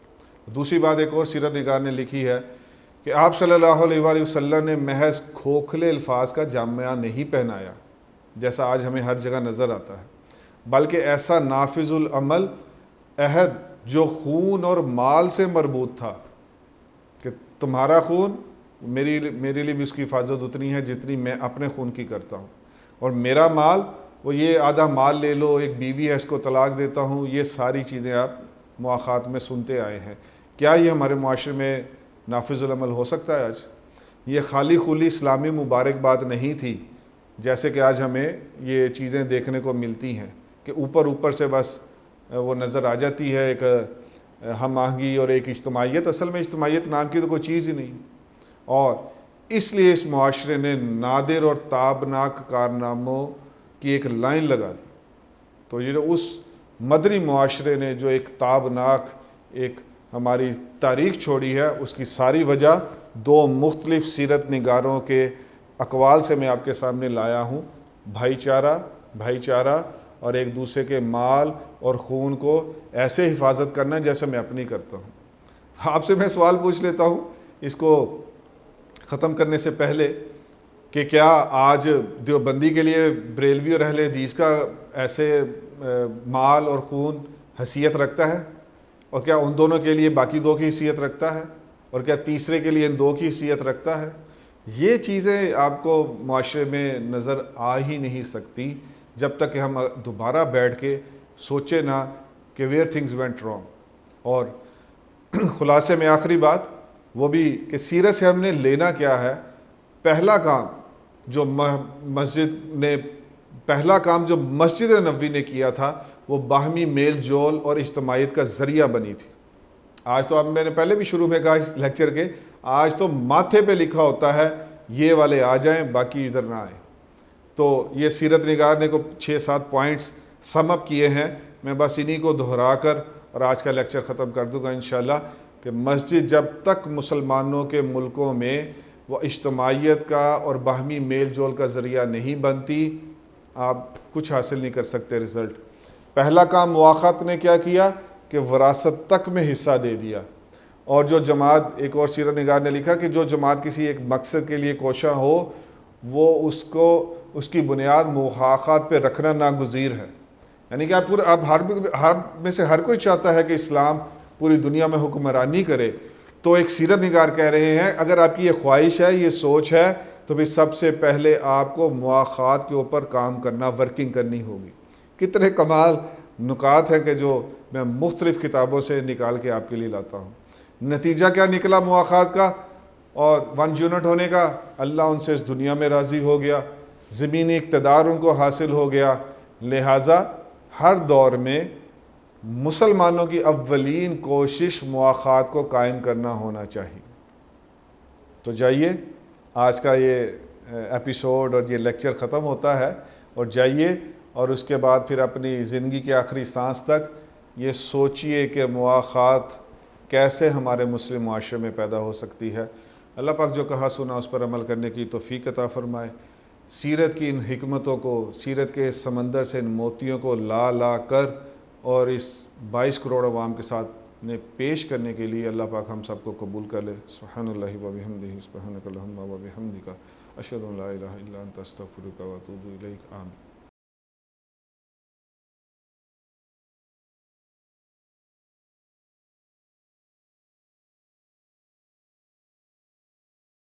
دوسری بات ایک اور سیرت نگار نے لکھی ہے کہ آپ صلی اللہ علیہ وآلہ وسلم نے محض کھوکھلے الفاظ کا جامعہ نہیں پہنایا جیسا آج ہمیں ہر جگہ نظر آتا ہے، بلکہ ایسا نافذ العمل عہد جو خون اور مال سے مربوط تھا کہ تمہارا خون، میرے لیے بھی اس کی حفاظت اتنی ہے جتنی میں اپنے خون کی کرتا ہوں، اور میرا مال، وہ یہ آدھا مال لے لو، ایک بیوی ہے اس کو طلاق دیتا ہوں، یہ ساری چیزیں آپ مواخات میں سنتے آئے ہیں۔ کیا یہ ہمارے معاشرے میں نافذ العمل ہو سکتا ہے آج؟ یہ خالی خولی اسلامی مبارکباد نہیں تھی جیسے کہ آج ہمیں یہ چیزیں دیکھنے کو ملتی ہیں۔ کہ اوپر اوپر سے بس وہ نظر آ جاتی ہے ایک ہم آہنگی اور ایک اجتماعیت. اصل میں اجتماعیت نام کی تو کوئی چیز ہی نہیں. اور اس لیے اس معاشرے نے نادر اور تابناک کارناموں کی ایک لائن لگا دی. تو یہ جو اس مدنی معاشرے نے جو ایک تابناک ایک ہماری تاریخ چھوڑی ہے، اس کی ساری وجہ دو مختلف سیرت نگاروں کے اقوال سے میں آپ کے سامنے لایا ہوں. بھائی چارہ اور ایک دوسرے کے مال اور خون کو ایسے حفاظت کرنا جیسے میں اپنی کرتا ہوں. آپ سے میں سوال پوچھ لیتا ہوں اس کو ختم کرنے سے پہلے کہ کیا آج دیوبندی کے لیے بریلوی اور اہل حدیث کا ایسے مال اور خون حیثیت رکھتا ہے؟ اور کیا ان دونوں کے لیے باقی دو کی حیثیت رکھتا ہے؟ اور کیا تیسرے کے لیے ان دو کی حیثیت رکھتا ہے؟ یہ چیزیں آپ کو معاشرے میں نظر آ ہی نہیں سکتی جب تک کہ ہم دوبارہ بیٹھ کے سوچے نہ کہ ویئر تھنگز وینٹ رانگ. اور خلاصے میں آخری بات وہ بھی کہ سیرت سے ہم نے لینا کیا ہے. پہلا کام جو مسجد نبوی نے کیا تھا وہ باہمی میل جول اور اجتماعیت کا ذریعہ بنی تھی. آج تو اب میں نے پہلے بھی شروع میں کہا اس لیکچر کے، آج تو ماتھے پہ لکھا ہوتا ہے یہ والے آ جائیں باقی ادھر نہ آئیں. تو یہ سیرت نگار نے کو 6-7 پوائنٹس سم اپ کیے ہیں. میں بس انہی کو دہرا کر اور آج کا لیکچر ختم کر دوں گا انشاءاللہ کہ مسجد جب تک مسلمانوں کے ملکوں میں وہ اجتماعیت کا اور باہمی میل جول کا ذریعہ نہیں بنتی، آپ کچھ حاصل نہیں کر سکتے رزلٹ. پہلا کام مواخات نے کیا کیا کہ وراثت تک میں حصہ دے دیا. اور جو جماعت، ایک اور سیرت نگار نے لکھا کہ جو جماعت کسی ایک مقصد کے لیے کوشاں ہو وہ اس کی بنیاد مواخات پہ رکھنا ناگزیر ہے. یعنی کہ آپ ہر میں سے ہر کوئی چاہتا ہے کہ اسلام پوری دنیا میں حکمرانی کرے. تو ایک سیرت نگار کہہ رہے ہیں اگر آپ کی یہ خواہش ہے، یہ سوچ ہے، تو بھی سب سے پہلے آپ کو مواخات کے اوپر کام کرنا، ورکنگ کرنی ہوگی. کتنے کمال نکات ہیں کہ جو میں مختلف کتابوں سے نکال کے آپ کے لیے لاتا ہوں. نتیجہ کیا نکلا مواخات کا اور 1 یونٹ ہونے کا؟ اللہ ان سے اس دنیا میں راضی ہو گیا، زمینی اقتدار ان کو حاصل ہو گیا. لہٰذا ہر دور میں مسلمانوں کی اولین کوشش مواخات کو قائم کرنا ہونا چاہیے. تو جائیے، آج کا یہ ایپیسوڈ اور یہ لیکچر ختم ہوتا ہے، اور جائیے اور اس کے بعد پھر اپنی زندگی کے آخری سانس تک یہ سوچئے کہ مواخات کیسے ہمارے مسلم معاشرے میں پیدا ہو سکتی ہے. اللہ پاک جو کہا سنا اس پر عمل کرنے کی توفیق عطا فرمائے. سیرت کی ان حکمتوں کو، سیرت کے سمندر سے ان موتیوں کو لا کر اور اس 22 کروڑ عوام کے ساتھ نے پیش کرنے کے لیے اللہ پاک ہم سب کو قبول کر لے. سبحان اللہ و بحمدہ، سبحانک اللہم و بحمدک، اشہد ان لا الہ الا انت استغفرک و اتوب الیک. آمین.